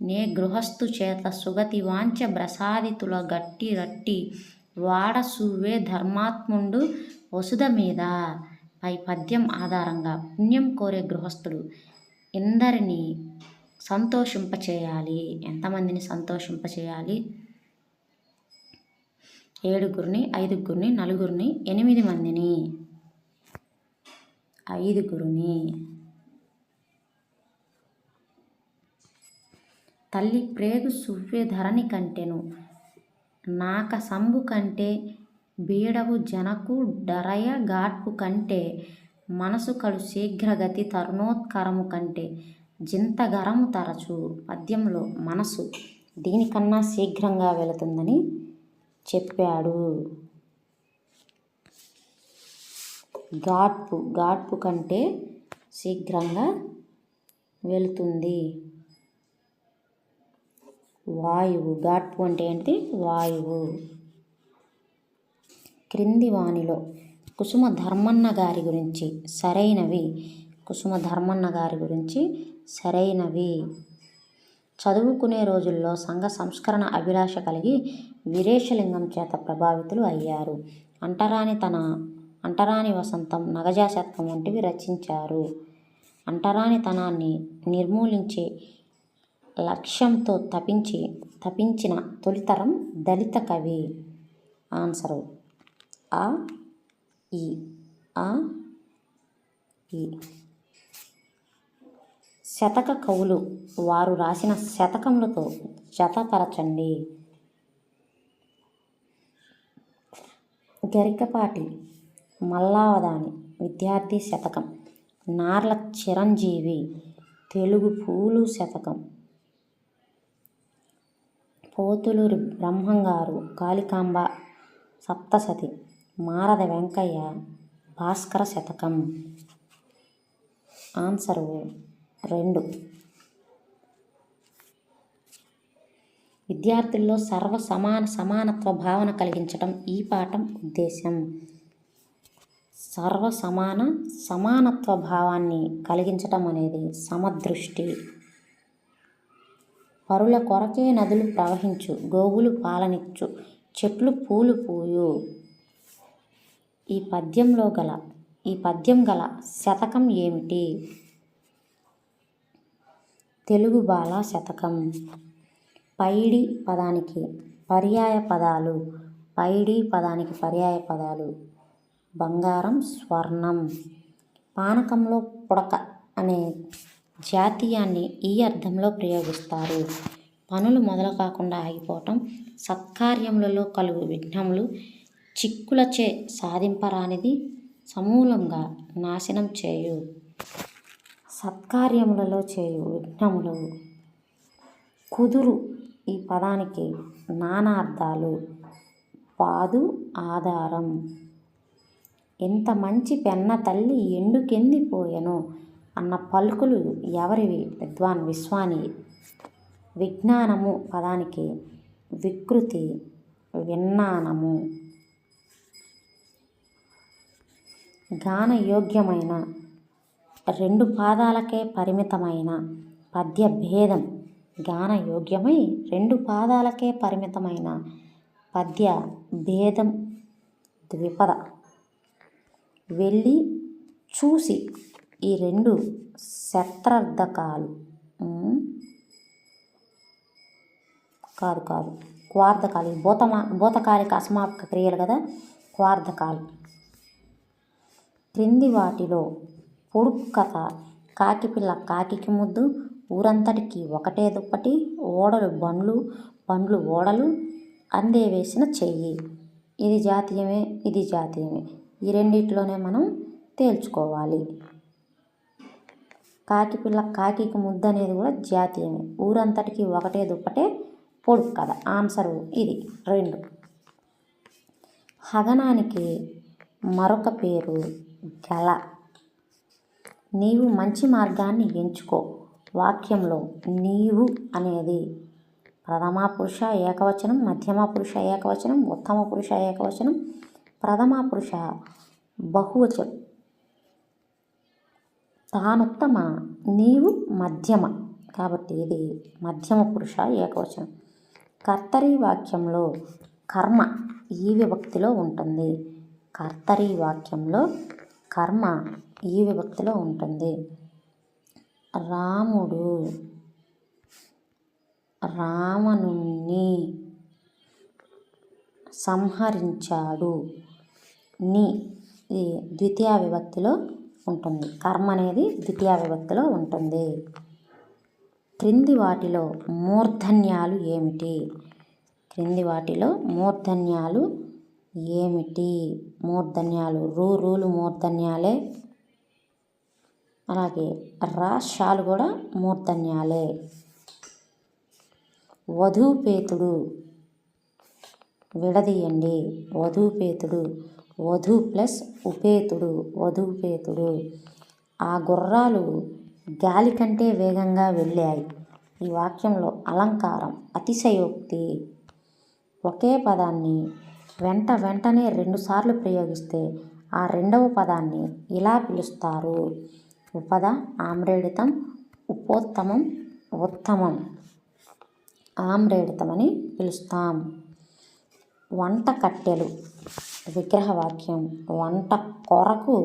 నే గృహస్థు చేత సుగతి వాంఛ బ్రసాదితుల గట్టి రట్టి వాడ సువ్వే ధర్మాత్ముండు వసుధ మీద. పై పద్యం ఆధారంగా పుణ్యం కోరే గృహస్థుడు ఎందరిని సంతోషింపచేయాలి? ఎంతమందిని సంతోషింపచేయాలి? 7గురిని, 5గురిని, 4గురిని, 8 మందిని. 5గురిని. తల్లి ప్రేగు సువ్వె ధరణి కంటెను నాక సంబు కంటే బీడవు జనకు డరయ గాడ్పు కంటే మనసు కడు శీఘ్రగతి తరుణోత్కరము కంటే జింతగరము తరచు. పద్యంలో మనసు దీనికన్నా శీఘ్రంగా వెళుతుందని చెప్పాడు. గాడ్పు కంటే శీఘ్రంగా వెళుతుంది. వాయువు. గాడ్పు అంటే ఏంటి? వాయువు. క్రింది వానిలో కుసుమ ధర్మన్న గారి గురించి సరైనవి. చదువుకునే రోజుల్లో సంఘ సంస్కరణ అభిలాష కలిగి వీరేశలింగం చేత ప్రభావితులు అయ్యారు. అంటరాని వసంతం, నగజా శతకం వంటివి రచించారు. అంటరానితనాన్ని నిర్మూలించే లక్ష్యంతో తపించిన తొలితరం దళిత కవి. ఆన్సరు ఆ ఈ. శతక కవులు వారు రాసిన శతకములతో జతపరచండి. గరికపాటి మల్లావధాని విద్యార్థి శతకం. నార్ల చిరంజీవి తెలుగు పూలు శతకం. పోతులూరి బ్రహ్మంగారు కాళికాంబ సప్తశతి. మారద వెంకయ్య భాస్కర శతకం. ఆన్సరు 2. విద్యార్థుల్లో సమానత్వ భావన కలిగించటం ఈ పాఠం ఉద్దేశం. సమానత్వ భావాన్ని కలిగించటం అనేది సమదృష్టి. పరుల కొరకే నదులు ప్రవహించు, గోవులు పాలనిచ్చు, చెట్లు పూలు పూయు. ఈ పద్యం గల శతకం ఏమిటి? తెలుగు బాల శతకం. పైడి పదానికి పర్యాయ పదాలు బంగారం, స్వర్ణం. పానకంలో పుడక అనే జాతీయాన్ని ఈ అర్థంలో ప్రయోగిస్తారు. పనులు మొదలు కాకుండా ఆగిపోవటం, సత్కార్యములలో కలుగు విఘ్నములు, చిక్కులచే సాధింపరానిది సమూలంగా నాశనం చేయు. సత్కార్యములలో చేయు విఘ్నములు. కుదురు ఈ పదానికి నానా అర్థాలు. పాదు ఆధారం. ఇంత మంచి పెన్న తల్లి ఎండుకెందిపోయెను అన్న పలుకులు ఎవరివి? విద్వాన్ విశ్వాని. విజ్ఞానము పదానికి వికృతి, విజ్ఞానము. గానయోగ్యమైన, రెండు పాదాలకే పరిమితమైన పద్య భేదం. గానయోగ్యమై రెండు పాదాలకే పరిమితమైన పద్య భేదం ద్విపద. వెళ్ళి చూసి ఈ రెండు శత్రార్థకాలు. కాదు క్వార్థకాలు. భూతకాలిక అసమాపక క్రియలు కదా, క్వార్థకాలు. క్రింది వాటిలో పొడుపు కథ కాకిపిల్ల కాకికి ముద్దు, ఊరంతటికి ఒకటే దుప్పటి, ఓడలు బండ్లు, బండ్లు ఓడలు, అందే వేసిన చెయ్యి. ఇది జాతీయమే, ఇది జాతీయమే. ఈ రెండిట్లోనే మనం తేల్చుకోవాలి. కాకిపిల్ల కాకికి ముద్దు అనేది కూడా జాతీయమే. ఊరంతటికి ఒకటే దుప్పటే పొడుపు కథ. ఆన్సరు ఇది 2. హగనానికి మరొక పేరు గల. నీవు మంచి మార్గాన్ని ఎంచుకో. వాక్యంలో నీవు అనేది ప్రథమ పురుష ఏకవచనం, మధ్యమ పురుష ఏకవచనం, ఉత్తమ పురుష ఏకవచనం, ప్రథమ పురుష బహువచనం. తానుత్తమ, నీవు మధ్యమ, కాబట్టి ఇది మధ్యమ పురుష ఏకవచనం. కర్తరి వాక్యంలో కర్మ ఈ విభక్తిలో ఉంటుంది. కర్తరి వాక్యంలో కర్మ ఈ విభక్తిలో ఉంటుంది. రాముడు రావణుణ్ణి సంహరించాడు. ని ఇది ద్వితీయ విభక్తిలో ఉంటుంది. కర్మ అనేది ద్వితీయ విభక్తిలో ఉంటుంది. క్రింది వాటిలో మూర్ధన్యాలు ఏమిటి? క్రింది వాటిలో మూర్ధన్యాలు ఏమిటి? మూర్ధన్యాలు రూలు మూర్ధన్యాలే. అలాగే రాశాలు కూడా మూర్ధన్యాలే. వధూపేతుడు విడదీయండి. వధూపేతుడు, వధు ప్లస్ ఉపేతుడు, వధూపేతుడు. ఆ గుర్రాలు గాలి కంటే వేగంగా వెళ్ళాయి. ఈ వాక్యంలో అలంకారం, అతిశయోక్తి. ఒకే పదాన్ని వెంటనే 2 సార్లు ప్రయోగిస్తే ఆ రెండవ పదాన్ని ఇలా పిలుస్తారు. ఉపద, ఆమ్రేడితం, ఉపోత్తమం, ఉత్తమం. ఆమ్రేడితమని పిలుస్తాం. వంట కట్టెలు విగ్రహవాక్యం. వంట కొరకు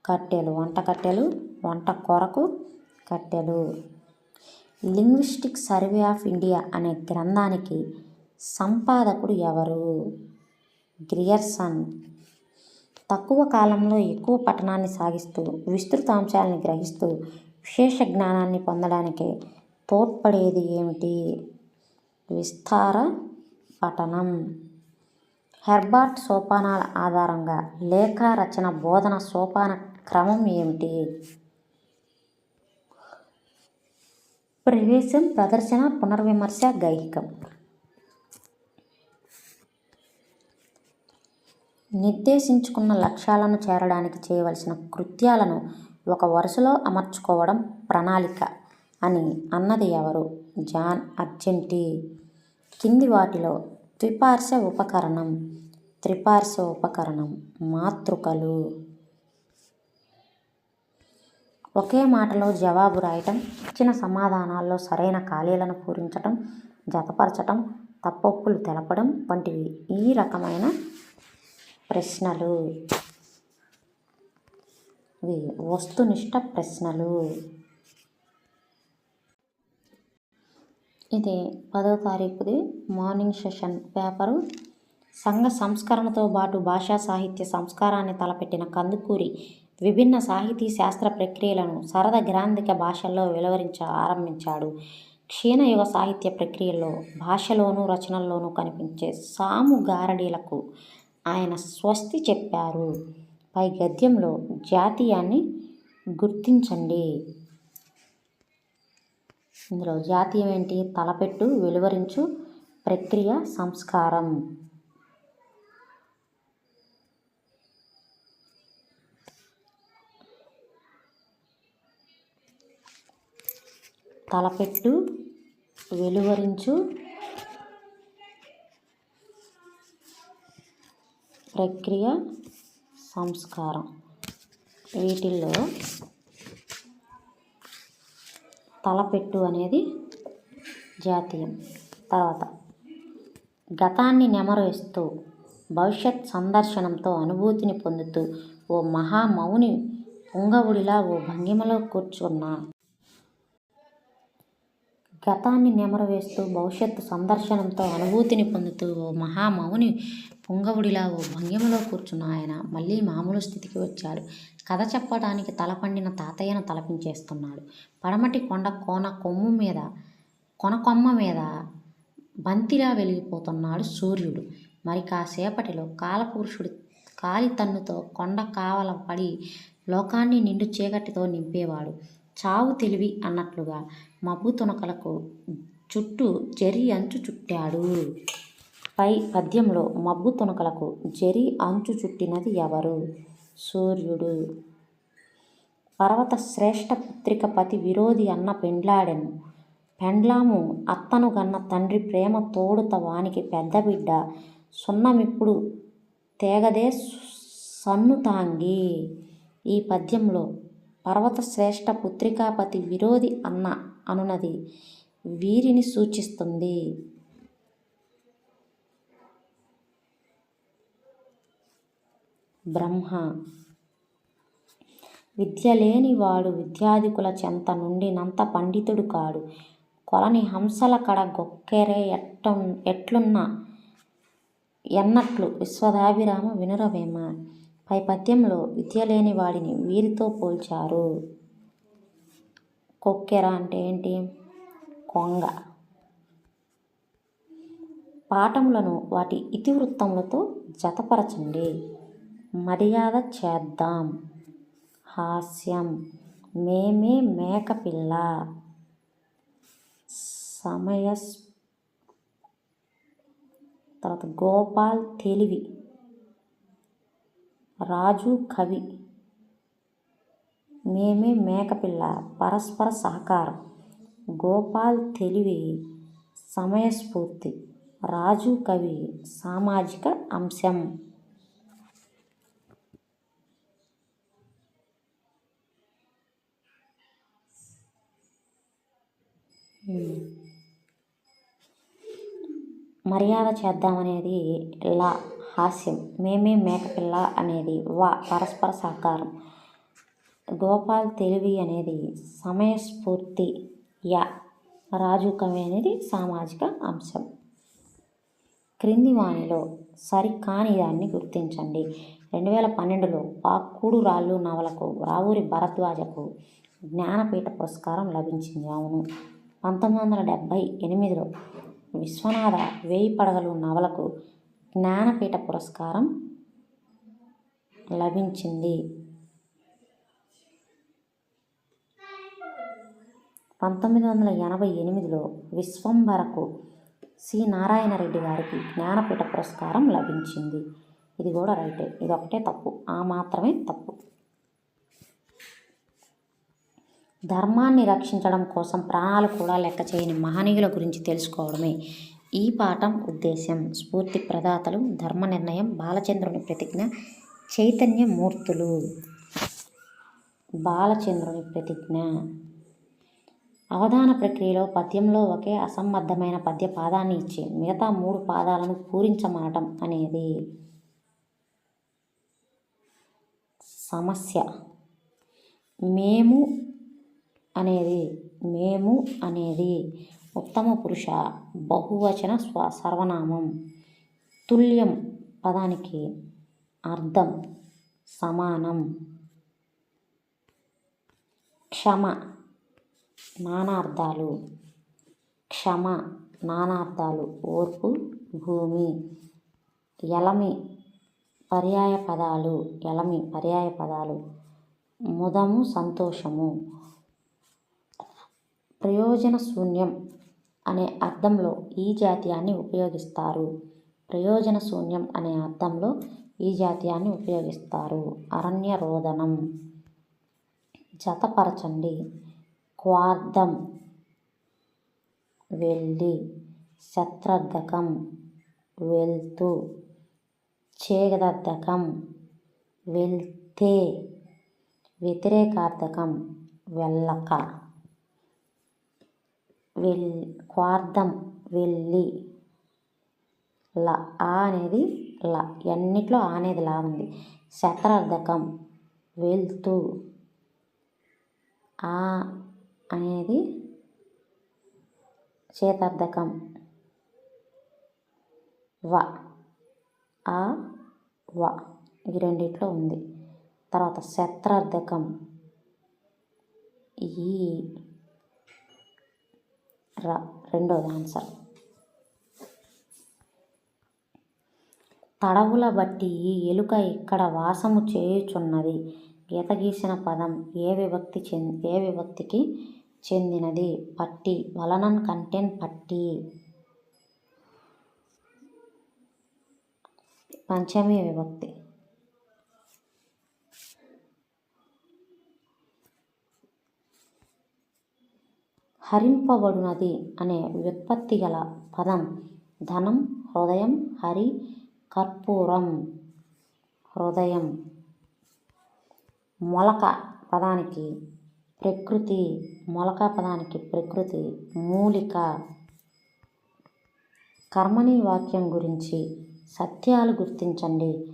కట్టెలు. వంట కొరకు కట్టెలు. లింగ్విస్టిక్ సర్వే ఆఫ్ ఇండియా అనే గ్రంథానికి సంపాదకుడు ఎవరు? గ్రియర్సన్. తక్కువ కాలంలో ఎక్కువ పఠనాన్ని సాగిస్తూ విస్తృత అంశాలని గ్రహిస్తూ విశేష జ్ఞానాన్ని పొందడానికి తోడ్పడేది ఏమిటి? విస్తార పఠనం. హెర్బర్ట్ సోపానాల ఆధారంగా లేఖ రచన బోధన సోపాన క్రమం ఏమిటి? ప్రవేశం, ప్రదర్శన, పునర్విమర్శ, గైహికం. నిర్దేశించుకున్న లక్ష్యాలను చేరడానికి చేయవలసిన కృత్యాలను ఒక వరుసలో అమర్చుకోవడం ప్రణాళిక అని అన్నది ఎవరు? జాన్ అర్జెంటీ. కింది వాటిలో త్రిపార్శ్వ ఉపకరణం మాతృకలు. ఒకే మాటలో జవాబు రాయటం, ఇచ్చిన సమాధానాల్లో సరైన ఖాళీలను పూరించటం, జతపరచటం, తప్పొప్పులు తెలపడం వంటివి ఈ రకమైన ప్రశ్నలు. ఇవి వస్తునిష్ట ప్రశ్నలు. ఇది 10వ తారీఖుది మార్నింగ్ సెషన్ పేపరు. సంఘ సంస్కరణతో పాటు భాషా సాహిత్య సంస్కారాన్ని తలపెట్టిన కందుకూరి విభిన్న సాహితీ శాస్త్ర ప్రక్రియలను సరద గ్రాంధిక భాషల్లో ఆరంభించాడు. క్షీణయుగ సాహిత్య ప్రక్రియల్లో భాషలోనూ రచనల్లోనూ కనిపించే సాము గారడీలకు ఆయన స్వస్తి చెప్పారు. పై గద్యంలో జాతీయాన్ని గుర్తించండి. ఇందులో జాతీయం ఏంటి? తలపెట్టు, వెలువరించు, ప్రక్రియ, సంస్కారం. తలపెట్టు, వెలువరించు, ప్రక్రియ, సంస్కారం. వీటిల్లో తలపెట్టు అనేది జాతీయం. తర్వాత గతాన్ని నెమరేస్తూ భవిష్యత్ సందర్శనంతో అనుభూతిని పొందుతూ ఓ మహామౌని పుంగవుడిలా ఓ భంగిమలో కూర్చున్న. గతాన్ని నెమరవేస్తూ భవిష్యత్తు సందర్శనంతో అనుభూతిని పొందుతూ ఓ మహామౌని పుంగవుడిలా ఓ భంగిమలో కూర్చున్న ఆయన మళ్ళీ మామూలు స్థితికి వచ్చాడు. కథ చెప్పడానికి తలపండిన తాతయ్యను తలపించేస్తున్నాడు. పడమటి కొండ కొమ్మ మీద బంతిలా వెలిగిపోతున్నాడు సూర్యుడు. మరి కాసేపటిలో కాలపురుషుడి కాలితన్నుతో కొండ కావల పడి లోకాన్ని నిండు చీకటితో నింపేవాడు. చావు తెలివి అన్నట్లుగా మబ్బు తునకలకు చుట్టూ జరి అంచు చుట్టాడు. పై పద్యంలో మబ్బు తునకలకు జరి అంచు చుట్టినది ఎవరు? సూర్యుడు. పర్వత శ్రేష్ఠ పుత్రిక పతి విరోధి అన్న పెండ్లాడెను. పెండ్లాము అత్తను గన్న తండ్రి ప్రేమ తోడుత వానికి పెద్ద బిడ్డ సున్నమిప్పుడు తేగదే సన్నుతాంగి. ఈ పద్యంలో పర్వత శ్రేష్ఠ పుత్రికాపతి విరోధి అన్న అనునది వీరిని సూచిస్తుంది. బ్రహ్మ. విద్య లేనివాడు విద్యాధికుల చెంత నుండినంత పండితుడు కాడు. కొలని హంసల కడ గొక్కెరే ఎట్లున్న ఎన్నట్లు విశ్వదాభిరామ వినురవేమ. పై పద్యంలో విద్య లేని వాడిని వీరితో పోల్చారు. కొక్కెర అంటే ఏంటి? కొంగ. పాఠములను వాటి ఇతివృత్తములతో జతపరచండి. మర్యాద చేద్దాం. హాస్యం. మేమే మేకపిల్ల. తర్వాత గోపాల్ తెలివి. రాజు కవి. మేమే మేకపిల్ల పరస్పర సహకారం. గోపాల్ తెలివి సమయస్ఫూర్తి. రాజు కవి సామాజిక అంశం. మర్యాద చేద్దామనేది లా హాస్యం. మేమే మేకపిల్ల అనేది వా పరస్పర సహకారం. గోపాల్ తెలివి అనేది సమయస్ఫూర్తి యా. రాజు కవి అనేది సామాజిక అంశం. క్రింది వానిలో సరికాని దాన్ని గుర్తించండి. 2012లో పాక్కుడు రాళ్ళు నవలకు రావూరి భరద్వాజకు జ్ఞానపీఠ పురస్కారం లభించింది. అవును. 1978లో విశ్వనాథ వేయి పడగలు నవలకు జ్ఞానపీఠ పురస్కారం లభించింది. 1988లో విశ్వంభరకు సి నారాయణరెడ్డి గారికి జ్ఞానపీఠ పురస్కారం లభించింది. ఇది కూడా రైటే. ఇది ఒకటే తప్పు. ఆ మాత్రమే తప్పు. ధర్మాన్ని రక్షించడం కోసం ప్రాణాలు కూడా లెక్క చేయని మహనీయుల గురించి తెలుసుకోవడమే ఈ పాఠం ఉద్దేశ్యం. స్ఫూర్తి ప్రదాతలు ధర్మ నిర్ణయం, బాలచంద్రుని ప్రతిజ్ఞ, చైతన్యమూర్తులు. బాలచంద్రుని ప్రతిజ్ఞ. అవధాన ప్రక్రియలో పద్యంలో ఒకే అసంబద్ధమైన పద్య పాదాన్ని ఇచ్చి మిగతా 3 పాదాలను పూరించమనటం అనేది సమస్య. మేము అనేది ఉత్తమ పురుష బహువచన సర్వనామం. తుల్యం పదానికి అర్థం సమానం. క్షమ నానార్థాలు. క్షమ నానార్థాలు ఓర్పు, భూమి. యలమి పర్యాయ పదాలు. ఎలమి పర్యాయ పదాలు. ముదము సంతోషము. ప్రయోజన శూన్యం అనే అర్థంలో ఈ జాతీయాన్ని ఉపయోగిస్తారు. ప్రయోజన శూన్యం అనే అర్థంలో ఈ జాతీయాన్ని ఉపయోగిస్తారు. అరణ్య రోదనం. జతపరచండి. క్వార్థం వెళ్ళి. శత్రర్థకం వెళ్తూ. ఛేదర్థకం వెళ్తే. వ్యతిరేకార్థకం వెళ్ళక. క్వార్థం వెళ్ళి. ల ఆ అనేది ల, ఎన్నిట్లో ఆ అనేది లా ఉంది. శత్రార్థకం వెళ్తూ. ఆ అనేది చేతార్థకం. వ ఆ వ ఈ రెండిట్లో ఉంది. తర్వాత శత్రార్థకం ఈ ర, రెండోది ఆన్సర్. తడవుల బట్టి ఈ ఎలుక ఇక్కడ వాసము చేయుచున్నది. గీత గీసిన పదం ఏ విభక్తికి చెందినది? పట్టి. వలనన్ కంటెన్ పట్టి. పంచమీ విభక్తి. హరింపబడునది అనే వ్యుత్పత్తి గల పదం ధనం, హృదయం, హరి, కర్పూరం. హృదయం. మొలక పదానికి ప్రకృతి. మొలక పదానికి ప్రకృతి. మూలిక. కర్మణి వాక్యం గురించి సత్యాలు గుర్తించండి.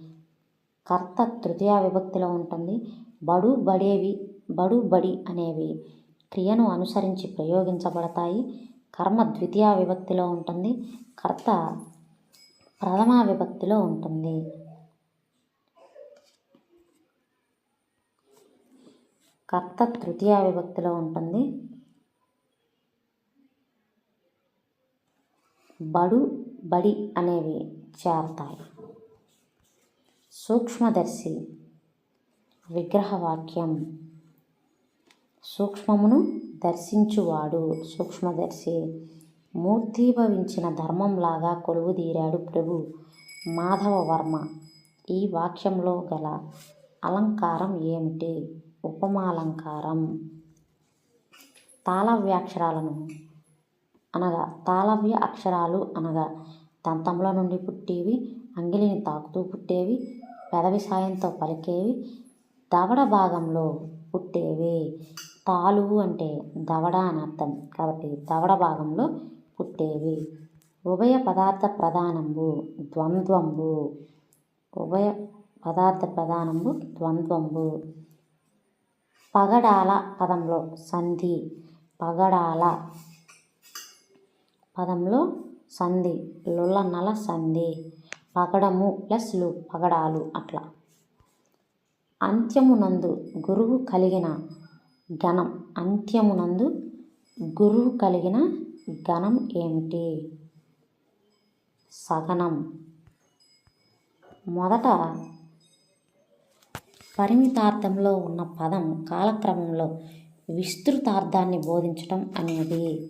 కర్త తృతీయ విభక్తిలో ఉంటుంది. బడు, బడేవి, బడు, బడి అనేవి క్రియను అనుసరించి ప్రయోగించబడతాయి. కర్మ ద్వితీయ విభక్తిలో ఉంటుంది. కర్త ప్రథమ విభక్తిలో ఉంటుంది. కర్త తృతీయ విభక్తిలో ఉంటుంది. బడు, బడి అనేవి చేరతాయి. సూక్ష్మదర్శి. విగ్రహవాక్యం. సూక్ష్మమును దర్శించువాడు సూక్ష్మదర్శి. మూర్తీభవించిన ధర్మంలాగా కొలువుదీరాడు ప్రభు మాధవవర్మ. ఈ వాక్యంలో గల అలంకారం ఏమిటి? ఉపమాలంకారం. తాళవ్యాక్షరాలను అనగా తాళవ్య అక్షరాలు అనగా దంతంలో నుండి పుట్టేవి, అంగిలిని తాకుతూ పుట్టేవి, పెదవి సాయంతో పలికేవి, దవడ భాగంలో పుట్టేవి. తాలు అంటే దవడ అని అర్థం కాబట్టి దవడ భాగంలో పుట్టేవి. ఉభయ పదార్థ ప్రధానంబు ద్వంద్వంబు. ఉభయ పదార్థ ప్రధానంబు ద్వంద్వంబు. పగడాల పదంలో సంధి. పగడాల పదంలో సంధి. లులనల సంధి. పగడము ప్లస్ లు పగడాలు అట్లా. అంత్యమునందు గురువు కలిగిన గణం. అంత్యమునందు గురువు కలిగిన గణం ఏమిటి? సగనం. మొదట పరిమితార్థంలో ఉన్న పదం కాలక్రమంలో విస్తృతార్థాన్ని బోధించటం అనేది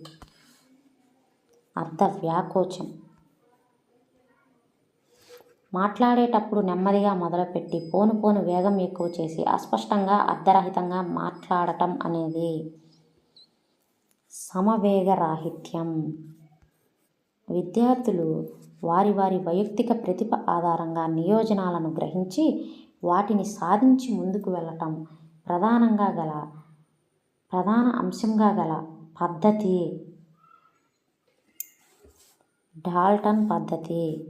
అర్థ వ్యాకోచం. మాట్లాడేటప్పుడు నెమ్మదిగా మొదలుపెట్టి పోను పోను వేగం ఎక్కువ చేసి అస్పష్టంగా అర్ధరహితంగా మాట్లాడటం అనేది సమవేగరాహిత్యం. విద్యార్థులు వారి వారి వైయక్తిక ప్రతిభ ఆధారంగా నియోజనాలను గ్రహించి వాటిని సాధించి ముందుకు వెళ్ళటం ప్రధాన అంశంగా గల పద్ధతి డాల్టన్ పద్ధతి.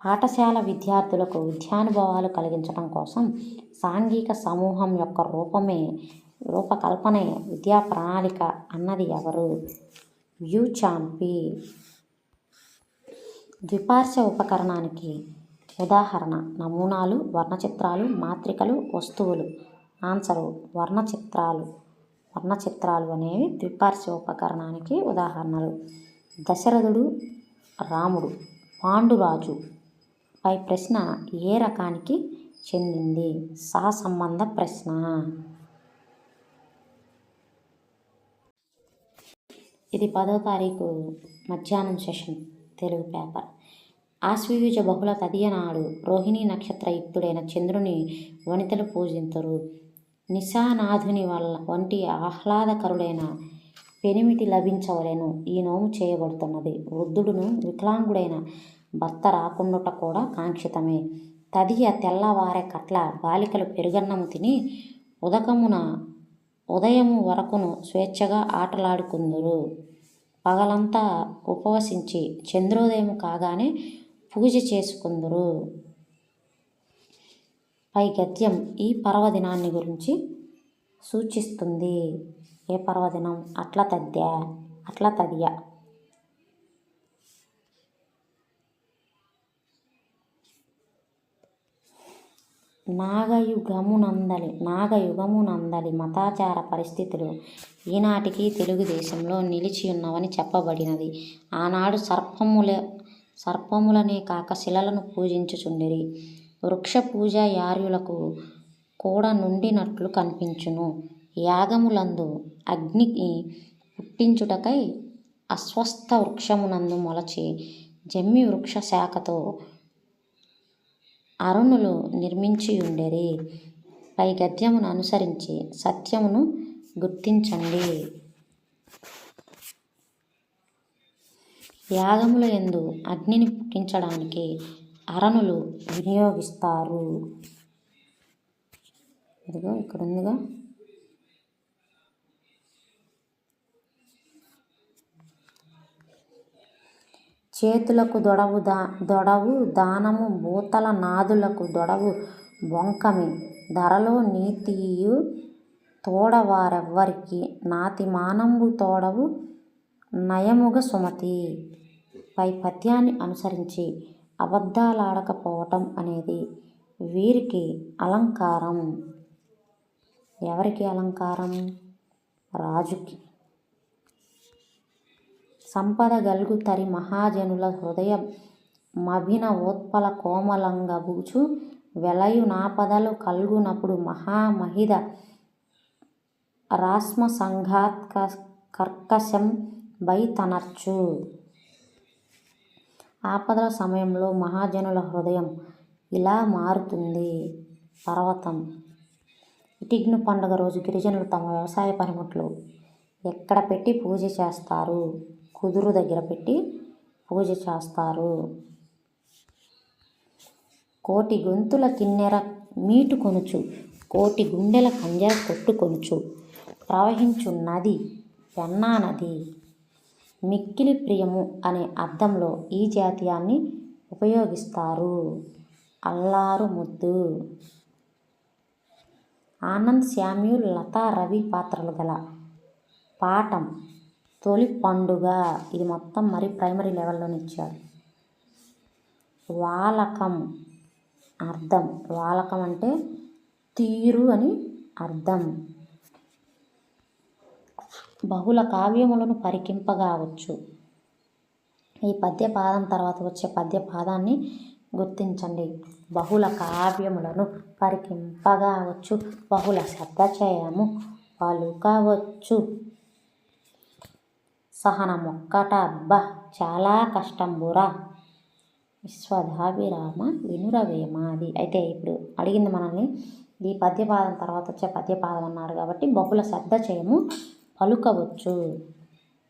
పాఠశాల విద్యార్థులకు విద్యానుభవాలు కలిగించడం కోసం సాంఘిక సమూహం యొక్క రూపకల్పనే విద్యా ప్రణాళిక అన్నది ఎవరు? వ్యూచాంపి. ద్విపార్శ్వ ఉపకరణానికి ఉదాహరణ నమూనాలు, వర్ణచిత్రాలు, మాత్రికలు, వస్తువులు. ఆన్సరు వర్ణచిత్రాలు అనేవి ద్విపార్శ్వ ఉపకరణానికి ఉదాహరణలు. దశరథుడు రాముడు, పాండురాజు పై ప్రశ్న ఏ రకానికి చెందింది? సహసంబంధ ప్రశ్న. ఇది 10వ తారీఖు మధ్యాహ్నం సెషన్ తెలుగు పేపర్. ఆశ్వయుజ బహుళ తదియ నాడు రోహిణీ నక్షత్రయుక్తుడైన చంద్రుని వనితలు పూజింతురు. నిశానాథుని వంటి ఆహ్లాదకరుడైన పెనిమిటి లభించవలెను ఈ నోము చేయబడుతున్నది. వృద్ధుడును వికలాంగుడైన భర్త రాకుండుట కూడా కాంక్షితమే. తదియ తెల్లవారె కట్ల బాలికలు పెరుగన్నము తిని ఉదయము వరకును స్వేచ్ఛగా ఆటలాడుకుందురు. పగలంతా ఉపవసించి చంద్రోదయము కాగానే పూజ చేసుకుందురు. పై గద్యం ఈ పర్వదినాన్ని గురించి సూచిస్తుంది. ఏ పర్వదినం? అట్ల తదియ. నాగయుగమునందలి మతాచార పరిస్థితులు ఈనాటికి తెలుగుదేశంలో నిలిచియున్నవని చెప్పబడినది. ఆనాడు సర్పములనే కాక శిలలను పూజించుచుండిరి. వృక్ష పూజ యార్యులకు కూడా నుండినట్లు కనిపించును. యాగములందు అగ్నిని పుట్టించుటకై అశ్వత్థ వృక్షమునందు మొలచి జమ్మి వృక్ష శాఖతో అరుణులు నిర్మించియుండిరి. పై గద్యమును అనుసరించి సత్యమును గుర్తించండి. యాగముల యందు అగ్నిని పుట్టించడానికి అరణులు వినియోగిస్తారు. ఇదిగో ఇక్కడ ఉందిగా. చేతులకు దొడవు దానము భూతల నాదులకు దొడవు బొంకమి ధరలో నీతియు తోడవారెవ్వరికి నాతి మానంబు తోడవు నయముగ సుమతి. పై పద్యాన్ని అనుసరించి అబద్ధాలాడకపోవటం అనేది వీరికి అలంకారం. ఎవరికి అలంకారం? రాజుకి. సంపద గల్గు తరి మహాజనుల హృదయ మభినవోత్పల కోమలంగబుచు వెలయు నాపదలు కల్గునప్పుడు మహామహిద రాస్మ సంఘాత్ కర్కశం బై తనర్చు. ఆపదల సమయంలో మహాజనుల హృదయం ఇలా మారుతుంది. పర్వతం. ఇటిగ్ను పండుగ రోజు గిరిజనులు తమ వ్యవసాయ పనిముట్లు ఎక్కడ పెట్టి పూజ చేస్తారు? కుదురు దగ్గర పెట్టి పూజ చేస్తారు. కోటి గొంతుల కిన్నెర మీటు కొనుచు కోటి గుండెల కంజర కొట్టుకొనుచు ప్రవహించు నది పెన్నా నది. మిక్కిలి ప్రియము అనే అర్థంలో ఈ జాతీయాన్ని ఉపయోగిస్తారు. అల్లారు ముద్దు. ఆనంద్ శామ్యూల్ లతా రవి పాత్రలు గల పాఠం తొలి పండుగ. ఇది మొత్తం మరి ప్రైమరీ లెవెల్లోనే ఇచ్చాడు. వాలకం అర్థం. వాలకం అంటే తీరు అని అర్థం. బహుళ కావ్యములను పరికింపగావచ్చు. ఈ పద్య పాదం తర్వాత వచ్చే పద్య పాదాన్ని గుర్తించండి. బహుళ కావ్యములను పరికింపగావచ్చు. బహుళ శబ్దచయము పలుకవచ్చు. సహనమొక్కట అబ్బా చాలా కష్టంబురా విశ్వదాభిరామ వినురవేమ. అది అయితే ఇప్పుడు అడిగింది మనల్ని ఈ పద్యపాదం తర్వాత వచ్చే పద్యపాదం అన్నాడు కాబట్టి బహుళ శబ్దచయము పలుకవచ్చు.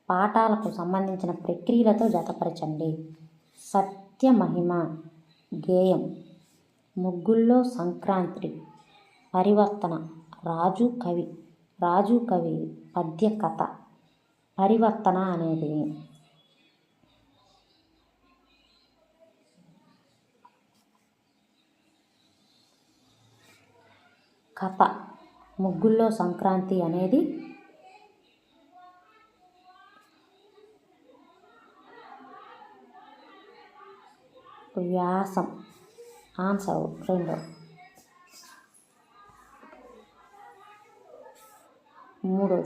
పాఠాలకు సంబంధించిన ప్రక్రియలతో జతపరచండి. సత్యమహిమ గేయం. ముగ్గుల్లో సంక్రాంతి. పరివర్తన. రాజు కవి పద్య కథ. పరివర్తన అనేది కథ. ముగ్గుల్లో సంక్రాంతి అనేది వ్యాసం. ఆన్సర్ 2. 3.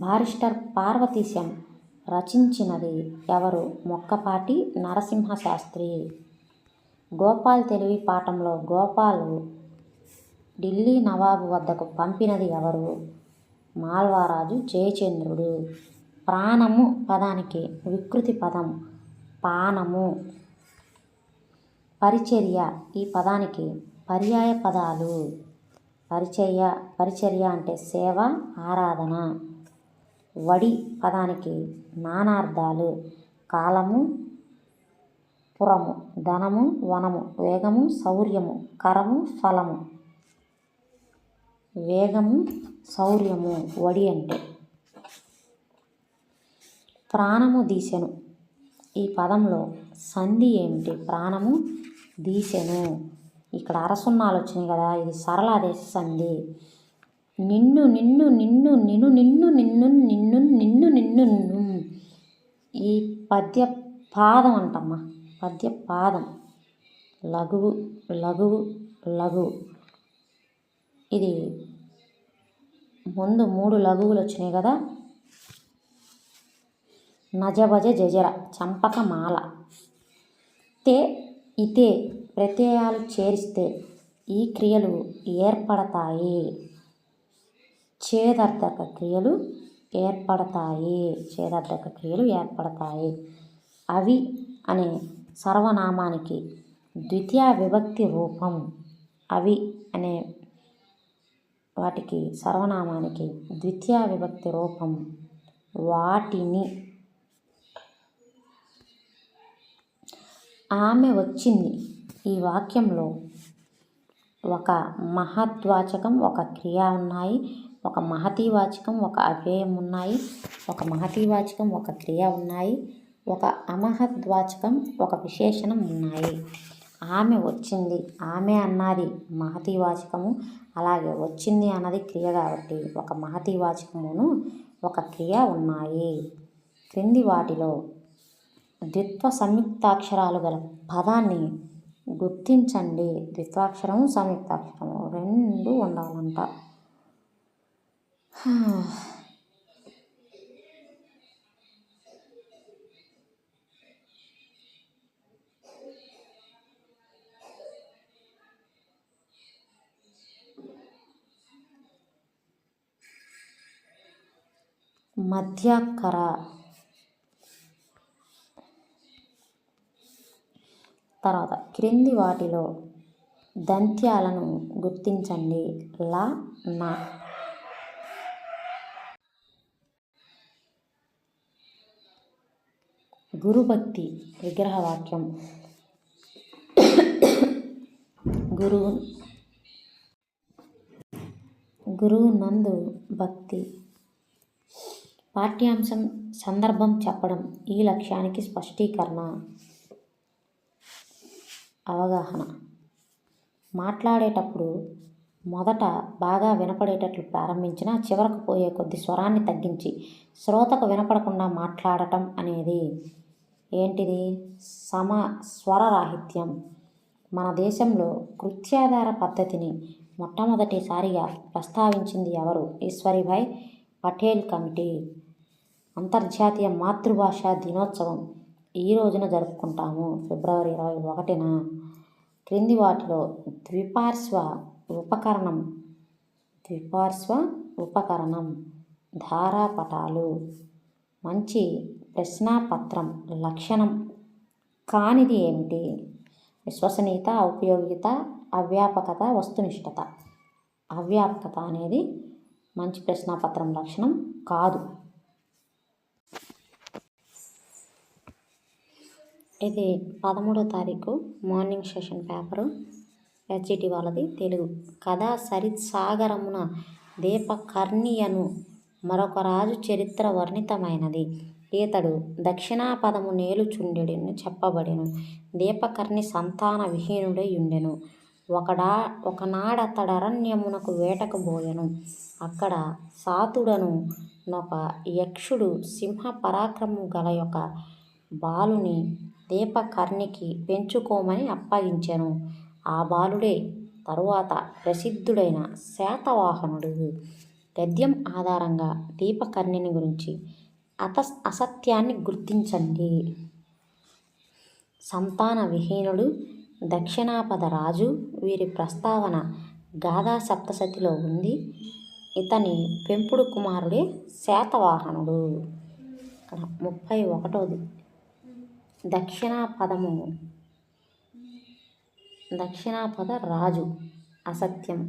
బారిస్టర్ పార్వతీశం రచించినది ఎవరు? మొక్కపాటి నరసింహశాస్త్రి. గోపాల్ తెలివి పాఠంలో గోపాల్ ఢిల్లీ నవాబు వద్దకు పంపినది ఎవరు? మాల్వారాజు జయచంద్రుడు. ప్రాణము పదానికి వికృతి పదం పానము. పరిచర్య ఈ పదానికి పర్యాయ పదాలు. పరిచర్య అంటే సేవ, ఆరాధన. వడి పదానికి నానార్థాలు. కాలము, పురము, ధనము, వనము, వేగము, శౌర్యము, కరము, ఫలము. వేగము, శౌర్యము వడి అంటే. ప్రాణము దీసెను ఈ పదంలో సంధి ఏమిటి? ప్రాణము దీసెను. ఇక్కడ అరసున్నాలు వచ్చినాయి కదా, ఇది సరళాదేశ సంధి. నిన్ను నిన్ను నిన్ను నిన్ను నిన్ను నిన్ను నిన్ను నిన్ను నిన్ను నిన్ను ఈ పద్య పాదం అంటమ్మా. పద్య పాదం లఘువు లఘువు లఘువు. ఇది ముందు 3 లఘువులు వచ్చినాయి కదా. నజభజ జజర చంపక మాల. తే ఇతే ప్రత్యయాలు చేరిస్తే ఈ క్రియలు ఏర్పడతాయి. ఛేదర్థక క్రియలు ఏర్పడతాయి. అవి అనే సర్వనామానికి ద్వితీయ విభక్తి రూపం. అవి అనే వాటికి సర్వనామానికి ద్వితీయ విభక్తి రూపం వాటిని. ఆమె వచ్చింది ఈ వాక్యంలో ఒక మహద్వాచకం, ఒక క్రియ ఉన్నాయి. ఒక మహతీవాచకం, ఒక అవ్యయం ఉన్నాయి. ఒక మహతీవాచకం, ఒక క్రియ ఉన్నాయి. ఒక అమహద్వాచకం, ఒక విశేషణం ఉన్నాయి. ఆమె వచ్చింది, ఆమె అన్నది మహతీవాచకము, అలాగే వచ్చింది అన్నది క్రియ కాబట్టి ఒక మహతీవాచకమును ఒక క్రియ ఉన్నాయి. క్రింది వాటిలో ద్విత్వ సంయుక్తాక్షరాలు గల పదాన్ని గుర్తించండి. ద్విత్వాక్షరము, సంయుక్తాక్షరము 2 ఉండాలంట. మధ్యాక్కర. తర్వాత క్రింది వాటిలో దంత్యాలను గుర్తించండి. ల, న. గురుభక్తి విగ్రహవాక్యం. గురువు నందు భక్తి. పాఠ్యాంశం సందర్భం చెప్పడం. ఈ లక్ష్యానికి స్పష్టీకరణ. అవగాహన. మాట్లాడేటప్పుడు మొదట బాగా వినపడేటట్లు ప్రారంభించిన చివరకు పోయే కొద్ది స్వరాన్ని తగ్గించి శ్రోతకు వినపడకుండా మాట్లాడటం అనేది ఏంటిది? స్వరరాహిత్యం. మన దేశంలో కృత్యాధార పద్ధతిని మొట్టమొదటిసారిగా ప్రస్తావించింది ఎవరు? ఈశ్వరీభాయ్ పటేల్ కమిటీ. అంతర్జాతీయ మాతృభాషా దినోత్సవం ఈ రోజున జరుపుకుంటాము, ఫిబ్రవరి 21న. క్రింది వాటిలో ద్విపార్శ్వ ఉపకరణం ధారాపటాలు మంచి ప్రశ్నాపత్రం లక్షణం కానిది ఏమిటి? విశ్వసనీయత, ఔపయోగికత, అవ్యాపకత, వస్తునిష్టత. అవ్యాపకత అనేది మంచి ప్రశ్నాపత్రం లక్షణం కాదు. ఇది 13వ తారీఖు మార్నింగ్ సెషన్ పేపరు, ఎస్జిటి వాళ్ళది, తెలుగు. కథా సరిత్సాగరమున దీపకర్ణియను మరొక రాజు చరిత్ర వర్ణితమైనది. ఈతడు దక్షిణాపదము నేలుచుండెడని చెప్పబడెను. దీపకర్ణి సంతాన విహీనుడై ఉండెను. ఒకనాడతడరణ్యమునకు వేటకు బోయెను. అక్కడ సాతుడను నొక యక్షుడు సింహ పరాక్రమము గల యొక్క బాలుని దీపకర్ణికి పెంచుకోమని అప్పగించెను. ఆ బాలుడే తరువాత ప్రసిద్ధుడైన శాతవాహనుడు. గద్యం ఆధారంగా దీపకర్ణిని గురించి అసత్యాన్ని గుర్తించండి. సంతాన విహీనుడు, దక్షిణాపద రాజు, వీరి ప్రస్తావన గాథా సప్తశతిలో ఉంది. ఇతని పెంపుడు కుమారుడే శాతవాహనుడు. ఇక్కడ 31వ దక్షిణాపద రాజు అసత్యం.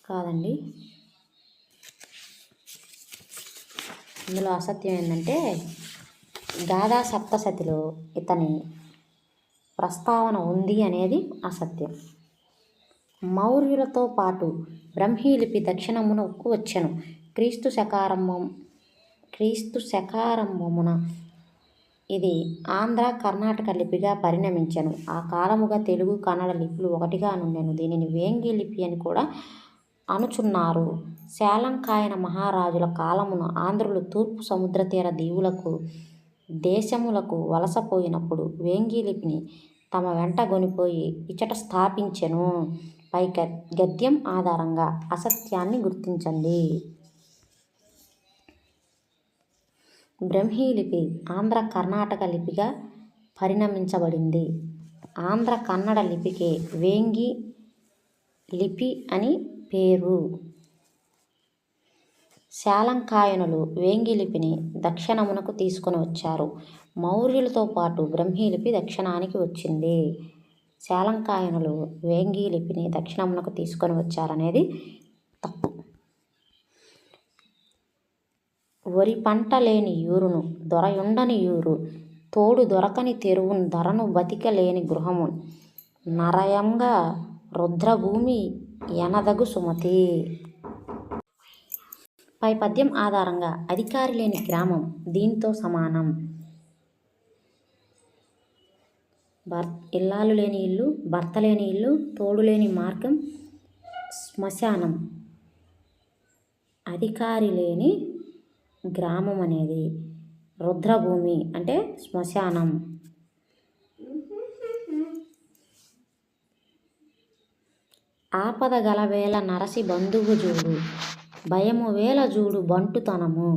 కాదండి, ఇందులో అసత్యం ఏంటంటే గాథా సప్తశతిలో ఇతని ప్రస్తావన ఉంది అనేది అసత్యం. మౌర్యులతో పాటు బ్రహ్మీలిపి దక్షిణమునకు వచ్చెను. క్రీస్తు శకారంభమున ఇది ఆంధ్ర కర్ణాటక లిపిగా పరిణమించెను. ఆ కాలముగా తెలుగు కన్నడ లిపులు ఒకటిగా నుండెను. దీనిని వేంగి లిపి అని కూడా అనుచున్నారు. శాలంకాయన మహారాజుల కాలమున ఆంధ్రులు తూర్పు సముద్రతీర దీవులకు దేశములకు వలసపోయినప్పుడు వేంగి లిపిని తమ వెంట గొనిపోయి ఇచ్చట స్థాపించెను. పై గద్యం ఆధారంగా అసత్యాన్ని గుర్తించండి. బ్రహ్మీలిపి ఆంధ్ర కర్ణాటక లిపిగా పరిణమించబడింది. ఆంధ్ర కన్నడ లిపికి వేంగి లిపి అని పేరు. శాలంకాయనులు వేంగి లిపిని దక్షిణమునకు తీసుకొని వచ్చారు. మౌర్యులతో పాటు బ్రహ్మీలిపి దక్షిణానికి వచ్చింది. శాలంకాయనులు వేంగి లిపిని దక్షిణమునకు తీసుకొని వచ్చారనేది తప్పు. వరి పంట లేని యూరును దొరయుండని యూరు, తోడు దొరకని తెరువున్ ధరను బతిక లేని గృహమున్, నరయంగా రుద్రభూమి ఎనదగు సుమతి. పై పద్యం ఆధారంగా అధికారి లేని గ్రామం దీంతో సమానం. ఇల్లాలు లేని ఇల్లు, భర్త లేని ఇల్లు, తోడు లేని మార్గం, శ్మశానం. అధికారి లేని గ్రామం అనేది రుద్రభూమి అంటే శ్మశానం. ఆపద గలవేళ నరసి బంధువు జూడు, భయము వేల జూడు బంటుతనము,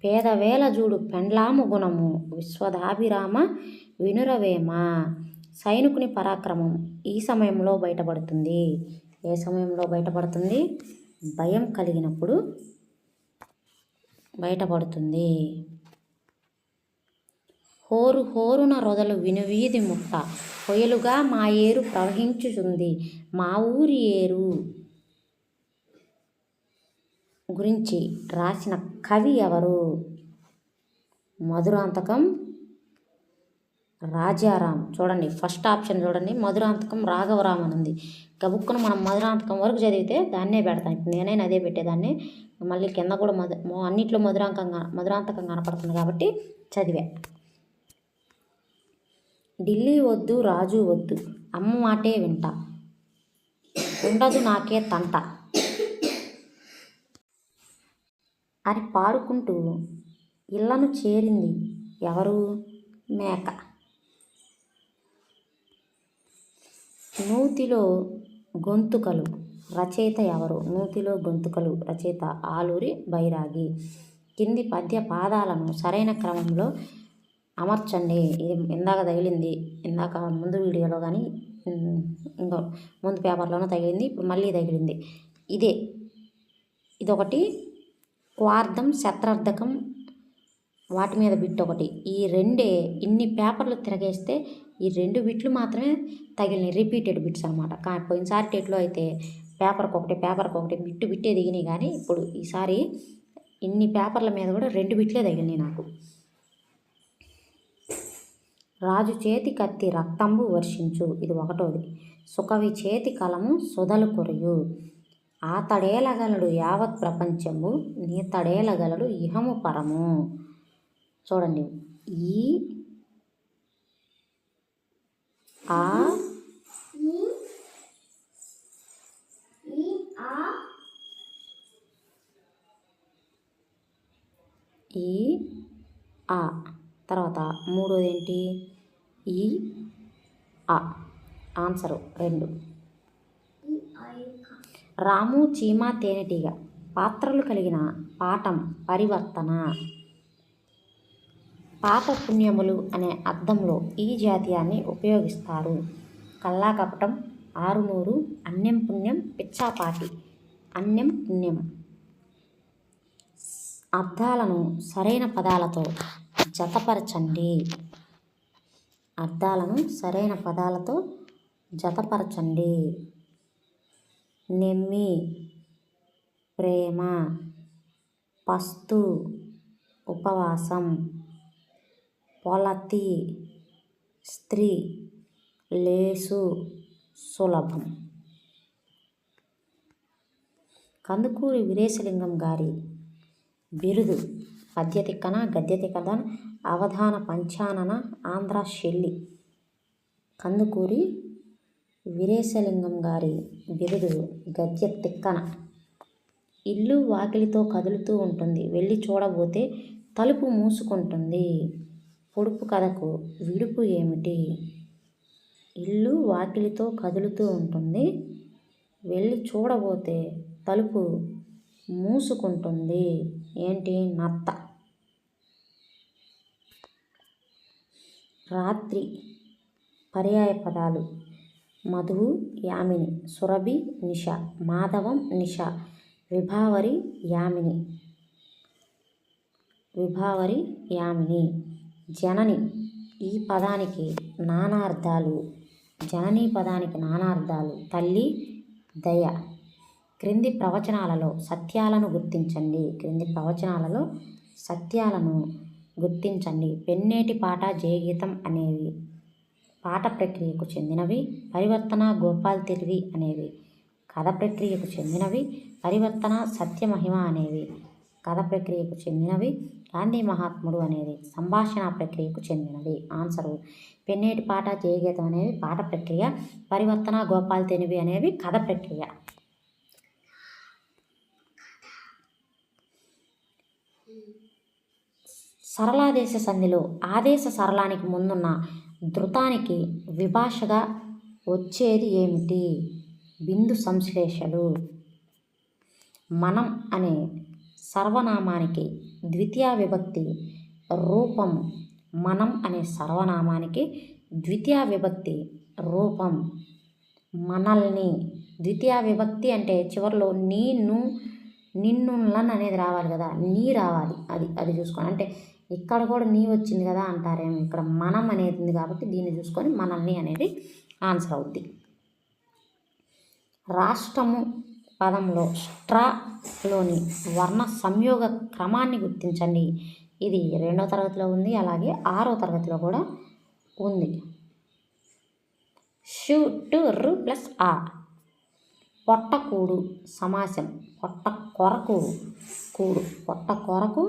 పేదవేల జూడు పెండ్లాము గుణము, విశ్వదాభిరామ వినురవేమ. సైనికుని పరాక్రమం ఈ సమయంలో బయటపడుతుంది. ఏ సమయంలో బయటపడుతుంది? భయం కలిగినప్పుడు బయటపడుతుంది. హోరు హోరున రొదలు వినువీధి ముట్ట, పొయలుగా మా ఏరు ప్రవహించుచుంది, మా ఊరి ఏరు గురించి రాసిన కవి ఎవరు? మధురాంతకం రాజారాం. చూడండి, ఫస్ట్ ఆప్షన్ చూడండి, మధురాంతకం రాఘవరాం అని ఉంది. గబుక్కును మనం మధురాంతకం వరకు చదివితే దాన్నే పెడతాను. ఇప్పుడు నేనైనా అదే పెట్టేదాన్ని. మళ్ళీ కింద కూడా అన్నిట్లో మధురాంతకం కనపడుతుంది కాబట్టి చదివా. ఢిల్లీ వద్దు రాజు వద్దు, అమ్మ మాటే వింట, ఉండదు నాకే తంట అని పాడుకుంటూ ఇళ్లను చేరింది ఎవరు? మేక. నూతిలో గొంతుకలు రచయిత ఎవరు? నూతిలో గొంతుకలు రచయిత ఆలూరి బైరాగి. కింది పద్య పాదాలను సరైన క్రమంలో అమర్చండి. ఇది ఇందాక తగిలింది, ఇందాక ముందు వీడియోలో కానీ ఇంకో ముందు పేపర్లోనూ తగిలింది, ఇప్పుడు మళ్ళీ తగిలింది. ఇదొకటి క్వార్థం, శత్రార్థకం, వాటి మీద బిట్ ఒకటి. ఈ రెండే ఇన్ని పేపర్లు తిరగేస్తే ఈ 2 బిట్లు మాత్రమే తగిలినాయి, రిపీటెడ్ బిట్స్ అనమాట. కానీ పోయినసారి టెట్లో అయితే పేపర్కి ఒకటి బిట్టే దిగినాయి. కానీ ఇప్పుడు ఈసారి ఇన్ని పేపర్ల మీద కూడా 2 బిట్లే తగిలినాయి నాకు. రాజు చేతి కత్తి రక్తంబు వర్షించు, ఇది 1వది. సుకవి చేతి కలము సుధలు కొరియు, ఆతడేలగలడు యావత్ ప్రపంచము, నీతడేలగలడు ఇహము పరము. చూడండి, ఈ ఆ ఈ ఆ తర్వాత 3వది ఏంటి? ఈ ఆ. ఆన్సరు 2. రాము చీమ తేనెటీగ పాత్రలు కలిగిన పాఠం పరివర్తన. పాప పుణ్యములు అనే అర్థంలో ఈ జాతీయాన్ని ఉపయోగిస్తారు. కల్లాకపటం, ఆరునూరు, అన్యం పుణ్యం, పిచ్చాపాటి. అన్యం పుణ్యం. అర్థాలను సరైన పదాలతో జతపరచండి. అర్థాలను సరైన పదాలతో జతపరచండి. నెమ్మి, ప్రేమ, పస్తు, ఉపవాసం, పొలతి, స్త్రీ, లేసు, సులభం. కందుకూరి వీరేశలింగం గారి బిరుదు పద్య తిక్కన, గద్య తిక్కన, అవధాన పంచానన, ఆంధ్ర శెల్లి. కందుకూరి వీరేశలింగం గారి బిరుదు గద్య తిక్కన. ఇల్లు వాకిలితో కదులుతూ ఉంటుంది, వెళ్ళి చూడబోతే తలుపు మూసుకుంటుంది. పొడుపు కథకు విడుపు ఏమిటి? ఇల్లు వాకిలితో కదులుతూ ఉంటుంది, వెళ్ళి చూడబోతే తలుపు మూసుకుంటుంది. ఏంటి? నత్త. రాత్రి పర్యాయ పదాలు మధువు, యామిని, సురభి, నిష, మాధవం, నిష, విభావరి, యామిని. విభావరి, యామిని. జనని ఈ పదానికి నానార్థాలు. జనని పదానికి నానార్థాలు. తల్లి, దయ. క్రింది ప్రవచనాలలో సత్యాలను గుర్తించండి. క్రింది ప్రవచనాలలో సత్యాలను గుర్తించండి. పెన్నేటి పాట, జయగీతం అనేవి పాట ప్రక్రియకు చెందినవి. పరివర్తన, గోపాల్ తెలివి అనేవి కథ ప్రక్రియకు చెందినవి. పరివర్తన, సత్యమహిమ అనేవి కథ ప్రక్రియకు చెందినవి. గాంధీ మహాత్ముడు అనేది సంభాషణ ప్రక్రియకు చెందినవి. ఆన్సరు పెన్నేటి పాట, జయగీతం అనేవి పాట ప్రక్రియ. పరివర్తన, గోపాల్ తెలివి అనేవి కథ ప్రక్రియ. సరళాదేశ సంధిలో ఆదేశ సరళానికి ముందున్న ధృతానికి విభాషగా వచ్చేది ఏమిటి? బిందు సంశ్లేషలు. మనం అనే సర్వనామానికి ద్వితీయ విభక్తి రూపం. మనం అనే సర్వనామానికి ద్వితీయ విభక్తి రూపం మనల్ని. ద్వితీయ విభక్తి అంటే చివరిలో నీ, ను, నిన్ను, లన్ అనేది రావాలి కదా, నీ రావాలి. అది చూసుకోండి. అంటే ఇక్కడ కూడా నీ వచ్చింది కదా అంటారేమో, ఇక్కడ మనం అనేది ఉంది కాబట్టి దీన్ని చూసుకొని మనల్ని అనేది ఆన్సర్ అవుద్ది. రాష్ట్రము పదంలో స్ట్రాలోని వర్ణ సంయోగ క్రమాన్ని గుర్తించండి. ఇది 2వ తరగతిలో ఉంది, అలాగే 6వ తరగతిలో కూడా ఉంది. షు, టు, రు ప్లస్ ఆ. పొట్టకూడు సమాసం. పొట్ట కొరకు కూడు. పొట్ట కొరకు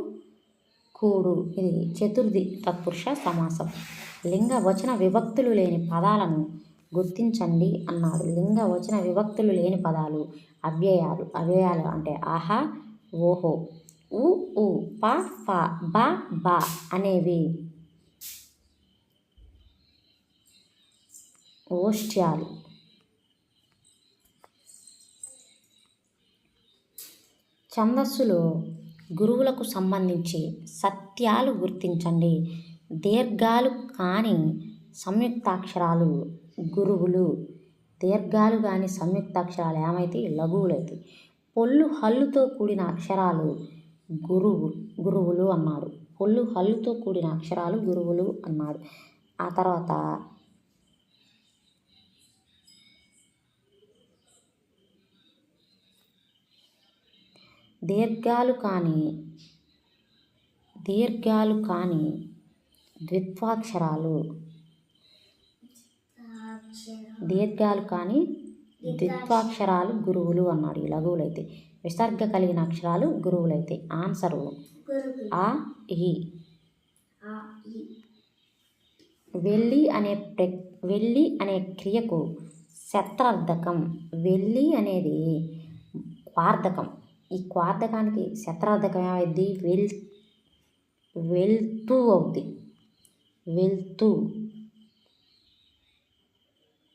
కూడు. ఇది చతుర్థి తత్పురుష సమాసం. లింగ వచన విభక్తులు లేని పదాలను గుర్తించండి అన్నాడు. లింగ వచన విభక్తులు లేని పదాలు అవ్యయాలు. అవ్యయాలు అంటే ఆహా, ఓహో, ఉ, ఊ, ప, ఫ, బ, బ అనేవి ఓష్ట్యాలు. ఛందస్సులో గురువులకు సంబంధించి సత్యాలు గుర్తించండి. దీర్ఘాలు కాని సంయుక్తాక్షరాలు గురువులు. దీర్ఘాలు కాని సంయుక్తాక్షరాలు ఏమైతే? లఘువులైతే. పొల్లు హల్లుతో కూడిన అక్షరాలు గురువులు అన్నాడు. పొల్లు హల్లుతో కూడిన అక్షరాలు గురువులు అన్నాడు. ఆ తర్వాత దీర్ఘాలు కాని ద్విత్వాక్షరాలు. దీర్ఘాలు కాని ద్విత్వాక్షరాలు గురువులు అన్నాడు. ఈ లఘువులైతే. విసర్గ కలిగిన అక్షరాలు గురువులైతే. ఆన్సరు ఆ, ఈ. వెళ్ళి అనే క్రియకు శత్రార్థకం. వెళ్ళి అనేది క్వార్థకం. ఈ క్వార్థకానికి శత్రార్థకం ఏమైంది? వెళ్తూ అవుద్ది. వెళ్తూ.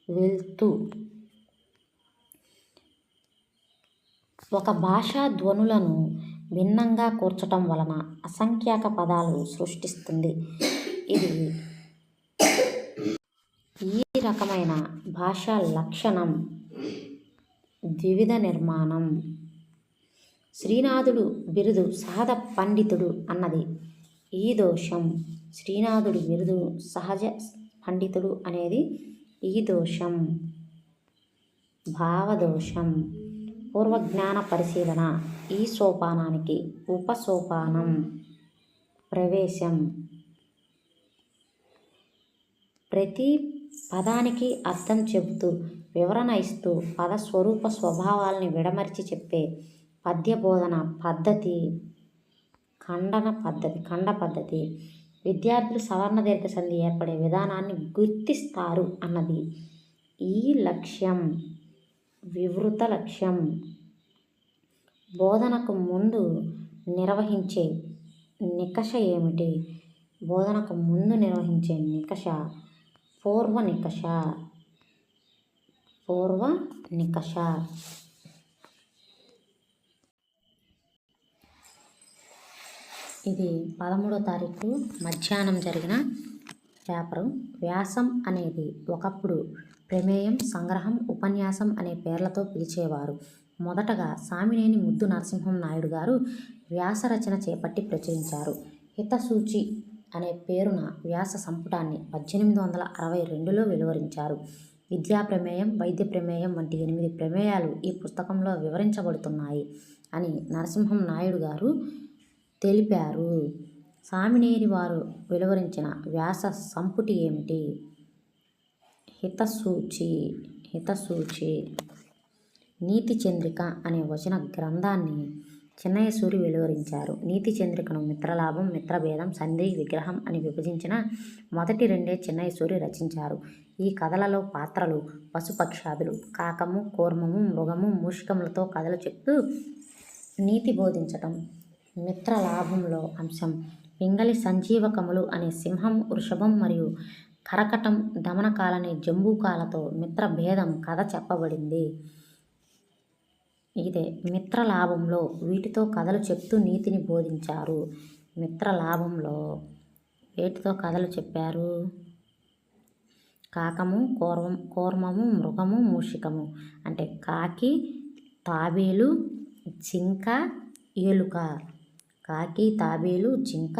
వెళ్తూ. ఒక భాషా ధ్వనులను భిన్నంగా కూర్చటం వలన అసంఖ్యాక పదాలు సృష్టిస్తుంది. ఈ రకమైన భాషా లక్షణం ద్వివిధ నిర్మాణం. శ్రీనాథుడు బిరుదు సహజ పండితుడు అన్నది ఈ దోషం. శ్రీనాథుడి బిరుదు సహజ పండితుడు అనేది ఈ దోషం, భావదోషం. పూర్వజ్ఞాన పరిశీలన. ఈ సోపానానికి ఉపసోపానం. ప్రవేశం. ప్రతి పదానికి అర్థం చెబుతూ వివరణ ఇస్తూ పద స్వరూప స్వభావాల్ని విడమర్చి చెప్పే పద్య బోధన పద్ధతి ఖండ పద్ధతి. విద్యార్థులు సవర్ణ దీర్ఘ సంధి ఏర్పడే విధానాన్ని గుర్తిస్తారు అన్నది ఈ లక్ష్యం, వివృత లక్ష్యం. బోధనకు ముందు నిర్వహించే నికష ఏమిటి? బోధనకు ముందు నిర్వహించే నికష పూర్వ నికష. ఇది 13వ తారీఖు మధ్యాహ్నం జరిగిన పేపరు. వ్యాసం అనేది ఒకప్పుడు ప్రమేయం, సంగ్రహం, ఉపన్యాసం అనే పేర్లతో పిలిచేవారు. మొదటగా సామినేని ముద్దు నరసింహం నాయుడు గారు వ్యాస రచన చేపట్టి ప్రచురించారు. హితసూచి అనే పేరున వ్యాస సంపుటాన్ని 1862లో వెలువరించారు. విద్యా ప్రమేయం, వైద్య ప్రమేయం వంటి 8 ప్రమేయాలు ఈ పుస్తకంలో వివరించబడుతున్నాయి అని నరసింహం నాయుడు గారు తెలిపారు. సామినేని వారు వెలువరించిన వ్యాస సంపుటి ఏమిటి? హితసూచి. నీతి చంద్రిక అనే వచన గ్రంథాన్ని చిన్నయ్య సూరి వెలువరించారు. నీతి చంద్రికను మిత్రలాభం, మిత్రభేదం, సంధి, విగ్రహం అని విభజించిన మొదటి 2 చిన్నయ్య సూరి రచించారు. ఈ కథలలో పాత్రలు పశుపక్షాదులు, కాకము, కూర్మము, మృగము, మూషికములతో కథలు చెప్తూ నీతి బోధించటం. మిత్రలాభంలో అంశం పింగళి సంజీవకములు అనే సింహం, వృషభం మరియు కరకటం, దమనకాలనే జంబూకాలతో మిత్రభేదం కథ చెప్పబడింది. ఇదే మిత్రలాభంలో వీటితో కథలు చెప్తూ నీతిని బోధించారు. మిత్రలాభంలో వేటితో కథలు చెప్పారు? కాకము, కూర్మము, మృగము, మూషికము. అంటే కాకి, తాబేలు, జింక, ఎలుక. కాకి, తాబేలు, జింక,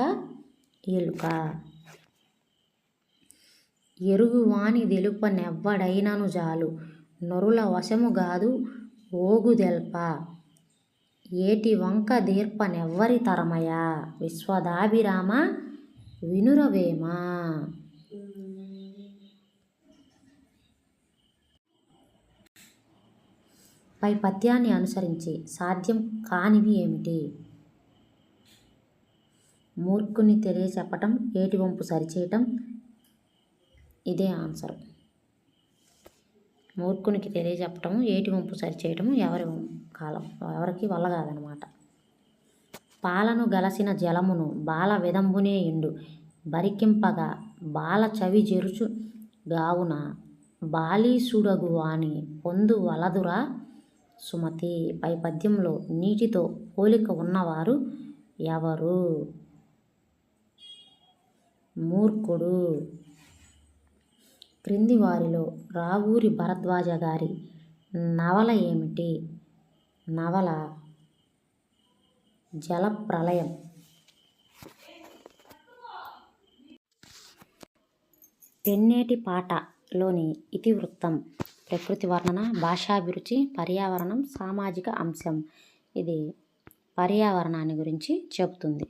ఎలుక. ఎరుగువాని దెలుప నెవ్వడైనను జాలు, నొరుల వశముగాదు ఓగుదెల్ప, ఏటి వంక దీర్ప నెవ్వరి తరమయా, విశ్వదాభిరామ వినురవేమ. పై పద్యాన్ని అనుసరించి సాధ్యం కానివి ఏమిటి? మూర్ఖుని తెలియచెప్పటం, ఏటి వంపు సరిచేయటం. ఇదే ఆన్సర్. మూర్ఖునికి తెలియచెప్పటము, ఏటి వంపు సరిచేయటము ఎవరికి వల్ల కాదనమాట. పాలను గలసిన జలమును బాల విదంబునే ఇండు బరికింపగా బాల చవి జెరుచు గావున బాలీసుడగు వాని పొందు వలదురా సుమతి. పై పద్యంలో నీటితో పోలిక ఉన్నవారు ఎవరు? మూర్ఖుడు. క్రింది వారిలో రావూరి భరద్వాజ గారి నవల ఏమిటి? నవల జలప్రళయం. తెన్నేటి పాటలోని ఇతివృత్తం ప్రకృతి వర్ణన, భాషాభిరుచి, పర్యావరణం, సామాజిక అంశం. ఇది పర్యావరణాన్ని గురించి చెబుతుంది.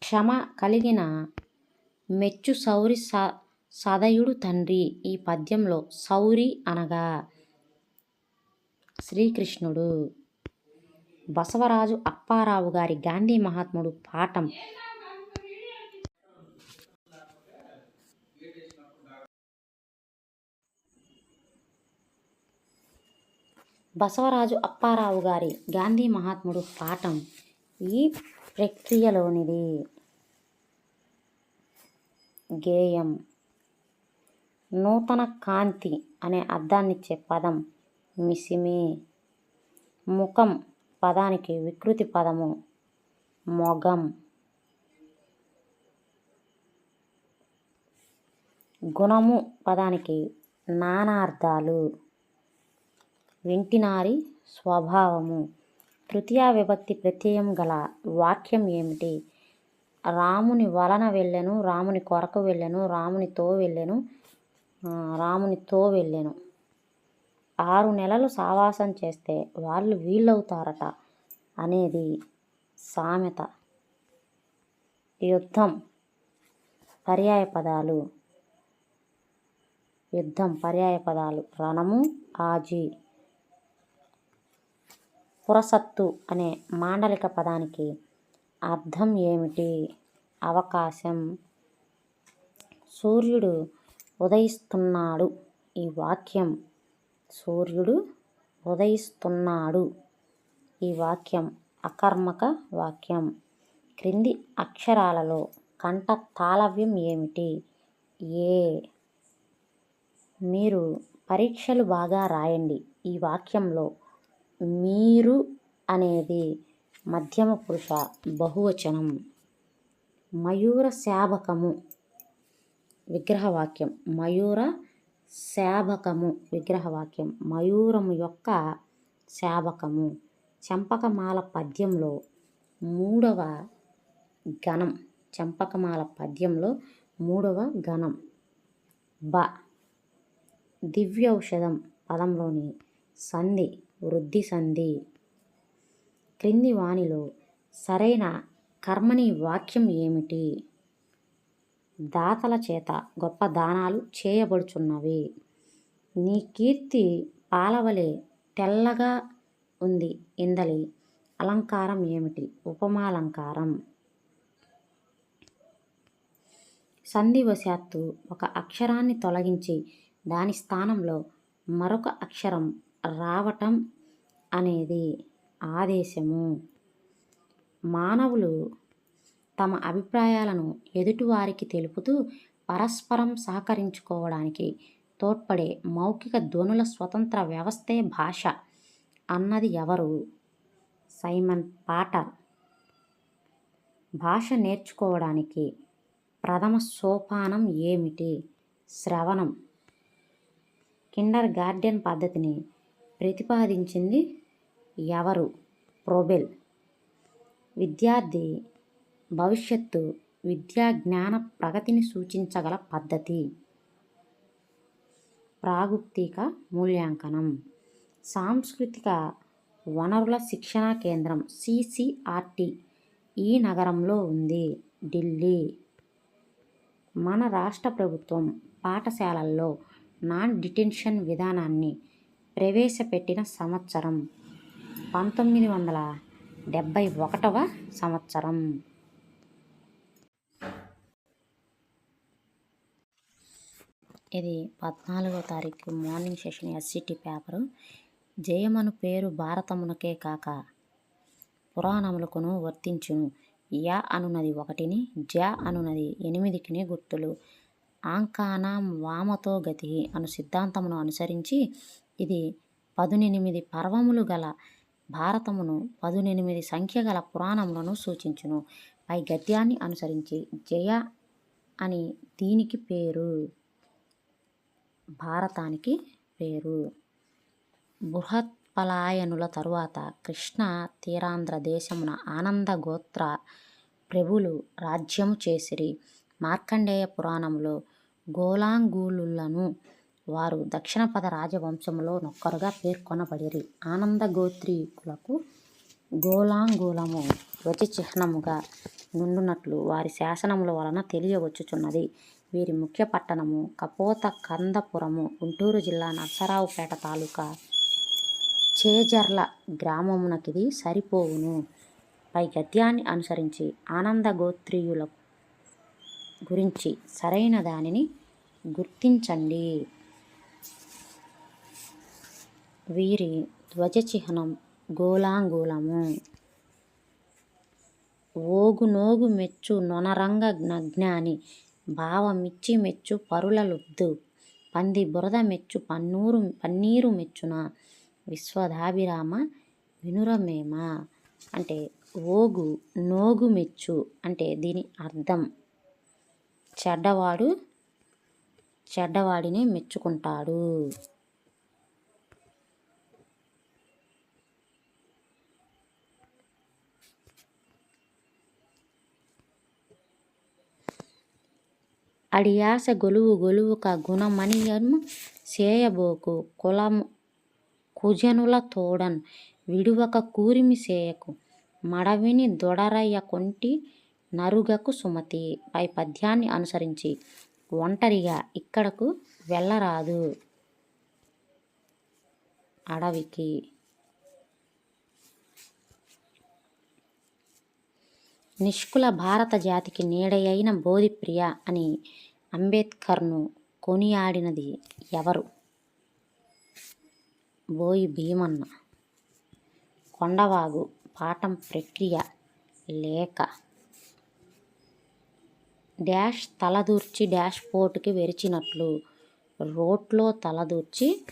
క్షమ కలిగిన మెచ్చు సౌరి సదయుడు తండ్రి. ఈ పద్యంలో సౌరి అనగా శ్రీకృష్ణుడు. బసవరాజు అప్పారావు గారి గాంధీ మహాత్ముడు పాఠం. బసవరాజు అప్పారావు గారి గాంధీ మహాత్ముడు పాఠం ఈ ప్రక్రియలోనిది. గేయం. నూతన కాంతి అనే అర్థాన్నిచ్చే పదం మిసిమి. ముఖం పదానికి వికృతి పదము మొగం. గుణము పదానికి నానార్థాలు. వింటినారి స్వభావము. తృతీయ విభక్తి ప్రత్యయం గల వాక్యం ఏమిటి? రాముని వలన వెళ్ళెను, రాముని కొరకు వెళ్ళెను, రామునితో వెళ్ళెను, రామునితో వెళ్ళెను. 6 నెలలు సావాసం చేస్తే వాళ్ళు వీళ్ళవుతారట అనేది సామెత. యుద్ధం పర్యాయ పదాలు. యుద్ధం పర్యాయ పదాలు రణము, ఆజీ. పురసత్తు అనే మాండలిక పదానికి అర్థం ఏమిటి? అవకాశం. సూర్యుడు ఉదయిస్తున్నాడు. ఈ వాక్యం సూర్యుడు ఉదయిస్తున్నాడు. ఈ వాక్యం అకర్మక వాక్యం. క్రింది అక్షరాలలో కంఠ తాళవ్యం ఏమిటి? ఏ. మీరు పరీక్షలు బాగా రాయండి. ఈ వాక్యంలో మీరు అనేది మధ్యమ పురుష బహువచనం. మయూర శాబకము విగ్రహవాక్యం. మయూర శాబకము విగ్రహవాక్యం. మయూరము యొక్క శాబకము. చంపకమాల పద్యంలో 3వ గణం. చంపకమాల పద్యంలో 3వ గణం బ. దివ్యౌషధం పదంలోని సంధి వృద్ధి సంధి. క్రింది వానిలో సరైన కర్మని వాక్యం ఏమిటి? దాతల చేత గొప్ప దానాలు చేయబడుచున్నవి. నీ కీర్తి పాలవలే తెల్లగా ఉంది ఇందలి అలంకారం ఏమిటి? ఉపమాలంకారం. సంధివశాత్తు ఒక అక్షరాన్ని తొలగించి దాని స్థానంలో మరొక అక్షరం రావటం అనేది ఆదేశము. మానవులు తమ అభిప్రాయాలను ఎదుటివారికి తెలుపుతూ పరస్పరం సహకరించుకోవడానికి తోడ్పడే మౌఖిక ధ్వనుల స్వతంత్ర వ్యవస్థే భాష అన్నది ఎవరు? Simon Potter. భాష నేర్చుకోవడానికి ప్రథమ సోపానం ఏమిటి? శ్రవణం. కిండర్ గార్డెన్ పద్ధతిని ప్రతిపాదించింది ఎవరు? ప్రోబెల్. విద్యార్థి భవిష్యత్తు విద్యా జ్ఞాన ప్రగతిని సూచించగల పద్ధతి. ప్రాగుప్తిక మూల్యాంకనం. సాంస్కృతిక వనరుల శిక్షణా కేంద్రం CCRT ఈ నగరంలో ఉంది. ఢిల్లీ. మన రాష్ట్ర ప్రభుత్వం పాఠశాలల్లో నాన్ డిటెన్షన్ విధానాన్ని ప్రవేశపెట్టిన సంవత్సరం 1971వ సంవత్సరం. ఇది 14వ తారీఖు మార్నింగ్ సెషన్ SCT పేపరు. జయమను పేరు భారతమునకే కాక పురాణములకును వర్తించును. య అనునది 1ని, జ అనునది 8కిని గుర్తులు. ఆంకానాం వామతో గతి అను సిద్ధాంతమును అనుసరించి ఇది 18 పర్వములు గల భారతమును 18 సంఖ్య గల పురాణములను సూచించును. పై గద్యాన్ని అనుసరించి జయ అని దీనికి పేరు, భారతానికి పేరు. బృహత్పలాయనుల తరువాత కృష్ణ తీరాంధ్ర దేశమున ఆనంద గోత్ర ప్రభులు రాజ్యము చేసిరి. మార్కండేయ పురాణములో గోలాంగూలులను వారు దక్షిణపద రాజవంశములో నొక్కరుగా పేర్కొనబడిరి. ఆనంద గోత్రీకులకు గోలాంగూలము ధ్వజ చిహ్నముగా నుండునట్లు వారి శాసనముల వలన తెలియవచ్చుచున్నది. వీరి ముఖ్య పట్టణము కపోత కందపురము. గుంటూరు జిల్లా నరసరావుపేట తాలూకా చేజర్ల గ్రామమునకిది సరిపోవును. పై గద్యాన్ని అనుసరించి ఆనంద గోత్రీయుల గురించి సరైన దానిని గుర్తించండి. వీరి ధ్వజ చిహ్నం గోలాంగూలము. ఓగునోగు మెచ్చు నొనరంగ నజ్ఞాని భావమిచ్చి మెచ్చు పరుల లుబ్ధు పంది బురద మెచ్చు పన్నీరు మెచ్చున విశ్వదాభిరామ వినురమేమ అంటే ఓగు నోగు మెచ్చు అంటే దీని అర్థం చెడ్డవాడు చెడ్డవాడిని మెచ్చుకుంటాడు. అడియాస గొలువుక గుణమణియము సేయబోకు కుజనుల తోడన్ విడువక కూరిమి సేయకు మడవిని దొడరయ్య కొంటి నరుగకు సుమతి. పై పద్యాన్ని అనుసరించి ఒంటరిగా ఇక్కడకు వెళ్ళరాదు అడవికి. నిష్కుల భారత జాతికి నీడయైన బోధిప్రియ అని అంబేద్కర్ను కొనియాడినది ఎవరు? బోయి భీమన్న. కొండవాగు పాఠం ప్రక్రియ లేఖ డాష్ తలదూర్చి డాష్ పోటుకి వెరిచినట్లు రోట్లో తలదూర్చి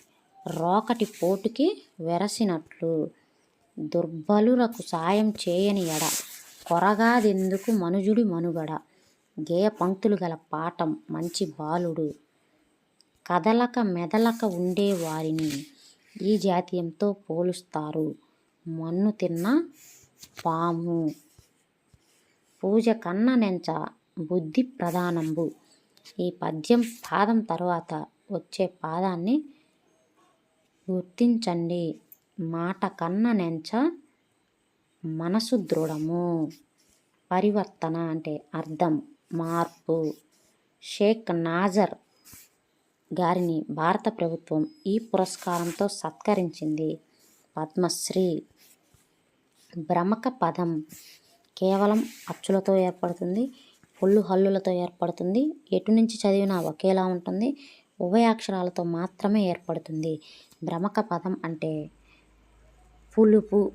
రోకటి పోటుకి వెరసినట్లు దుర్బలులకు సాయం చేయని ఎడ కొరగాదెందుకు మనుజుడి మనుగడ. గేయ పంక్తులు గల పాఠం మంచి బాలుడు. కదలక మెదలక ఉండే వారిని ఈ జాతీయంతో పోలుస్తారు. మన్ను తిన్న పాము. పూజ కన్న నెంచ బుద్ధి ప్రధానంబు. ఈ పద్యం పాదం తరువాత వచ్చే పాదాన్ని గుర్తించండి. మాట కన్న నెంచ మనసు దృఢము. పరివర్తన అంటే అర్థం మార్పు. షేక్ నాజర్ గారిని భారత ప్రభుత్వం ఈ పురస్కారంతో సత్కరించింది. పద్మశ్రీ. భ్రమక పదం కేవలం అచ్చులతో ఏర్పడుతుంది, పొల్లు హల్లులతో ఏర్పడుతుంది, ఎటు నుంచి చదివినా ఒకేలా ఉంటుంది, ఉభయాక్షరాలతో మాత్రమే ఏర్పడుతుంది. భ్రమక పదం అంటే పులుపు,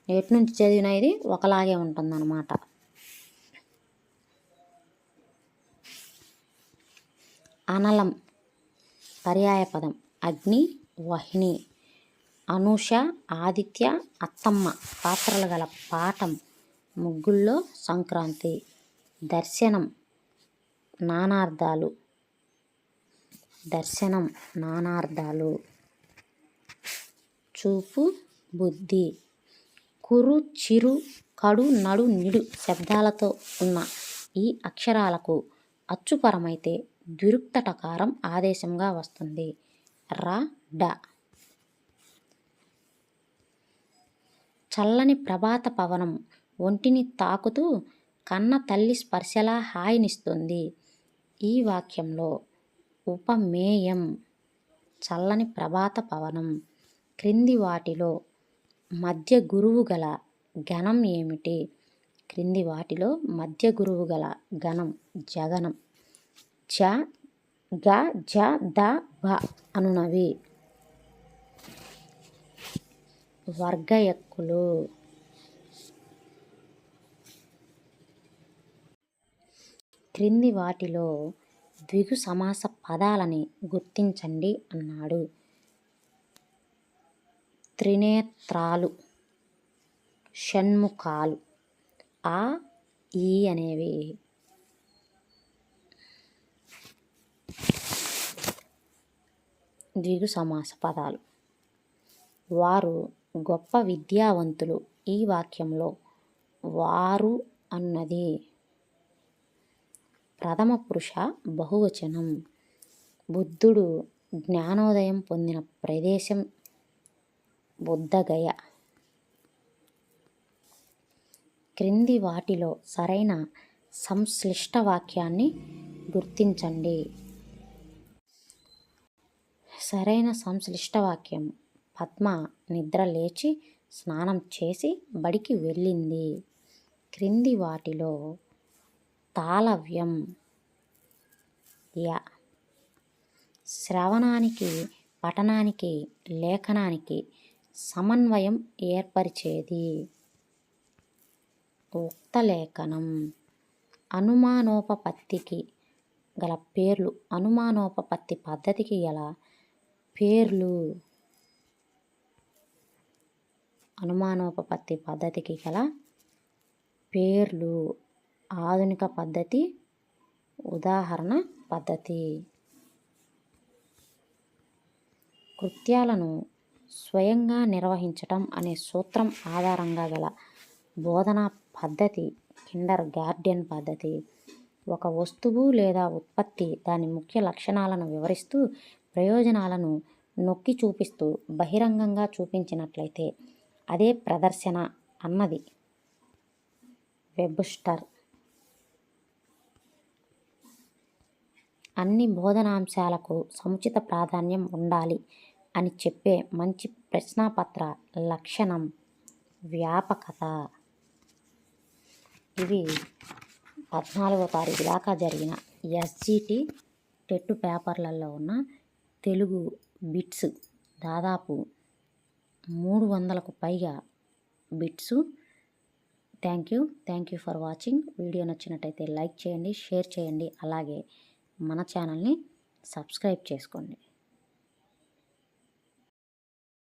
ఎటు నుంచి చదివినా ఇది ఒకలాగే ఉంటుందన్నమాట. అనలం పర్యాయ పదం అగ్ని, వహ్ని. అనూష, ఆదిత్య, అత్తమ్మ పాత్రలు గల పాఠం ముగ్గుల్లో సంక్రాంతి. దర్శనం నానార్థాలు. దర్శనం నానార్థాలు. చూపు బుద్ధి. కురు, చిరు, కడు, నడు, నిడు శబ్దాలతో ఉన్న ఈ అక్షరాలకు అచ్చుపరమైతే ద్విరుక్తటకారం ఆదేశంగా వస్తుంది. ర, డ. చల్లని ప్రభాత పవనం ఒంటిని తాకుతూ కన్న తల్లి స్పర్శలా హాయినిస్తుంది. ఈ వాక్యంలో ఉపమేయం చల్లని ప్రభాత పవనం. క్రింది వాటిలో మధ్య గురువు గల గణం ఏమిటి? క్రింది వాటిలో మధ్య గురువు గల గణం జగనం. జ, గ, జ, ద, భ అనునవి వర్గయక్కులు. క్రింది వాటిలో ద్విగు సమాస పదాలని గుర్తించండి అన్నాడు. త్రినేత్రాలు, షణ్ముఖాలు. ఆ, ఈ అనేవి ద్విగు సమాస పదాలు. వారు గొప్ప విద్యావంతులు. ఈ వాక్యంలో వారు అన్నది ప్రథమ పురుష బహువచనం. బుద్ధుడు జ్ఞానోదయం పొందిన ప్రదేశం బుద్ధగయ. క్రింది వాటిలో సరైన సంశ్లిష్ట వాక్యాన్ని గుర్తించండి. సరైన సంశ్లిష్ట వాక్యం పద్మ నిద్ర లేచి స్నానం చేసి బడికి వెళ్ళింది. క్రింది వాటిలో తాళవ్యం య. శ్రవణానికి, పఠనానికి, లేఖనానికి సమన్వయం ఏర్పరిచేది ఉక్త లేఖనం. అనుమానోపపత్తికి గల పేర్లు. అనుమానోపపత్తి పద్ధతికి గల పేర్లు. అనుమానోపపత్తి పద్ధతికి గల పేర్లు. ఆధునిక పద్ధతి, ఉదాహరణ పద్ధతి. కృత్యాలను స్వయంగా నిర్వహించటం అనే సూత్రం ఆధారంగా గల బోధనా పద్ధతి కిండర్ గార్డెన్ పద్ధతి. ఒక వస్తువు లేదా ఉత్పత్తి దాని ముఖ్య లక్షణాలను వివరిస్తూ ప్రయోజనాలను నొక్కి చూపిస్తూ బహిరంగంగా చూపించినట్లయితే అదే ప్రదర్శన అన్నది వెబ్స్టర్. అన్ని బోధనాంశాలకు సముచిత ప్రాధాన్యం ఉండాలి అని చెప్పే మంచి ప్రశ్నాపత్ర లక్షణం వ్యాపకత. ఇవి 14వ తారీఖు దాకా జరిగిన ఎస్జిటి టెట్ పేపర్లలో ఉన్న తెలుగు బిట్స్. దాదాపు 300కు పైగా bits. Thank you for watching. Video నచ్చినట్టయితే లైక్ చేయండి, షేర్ చేయండి, అలాగే మన ఛానల్ని సబ్స్క్రైబ్ చేసుకోండి.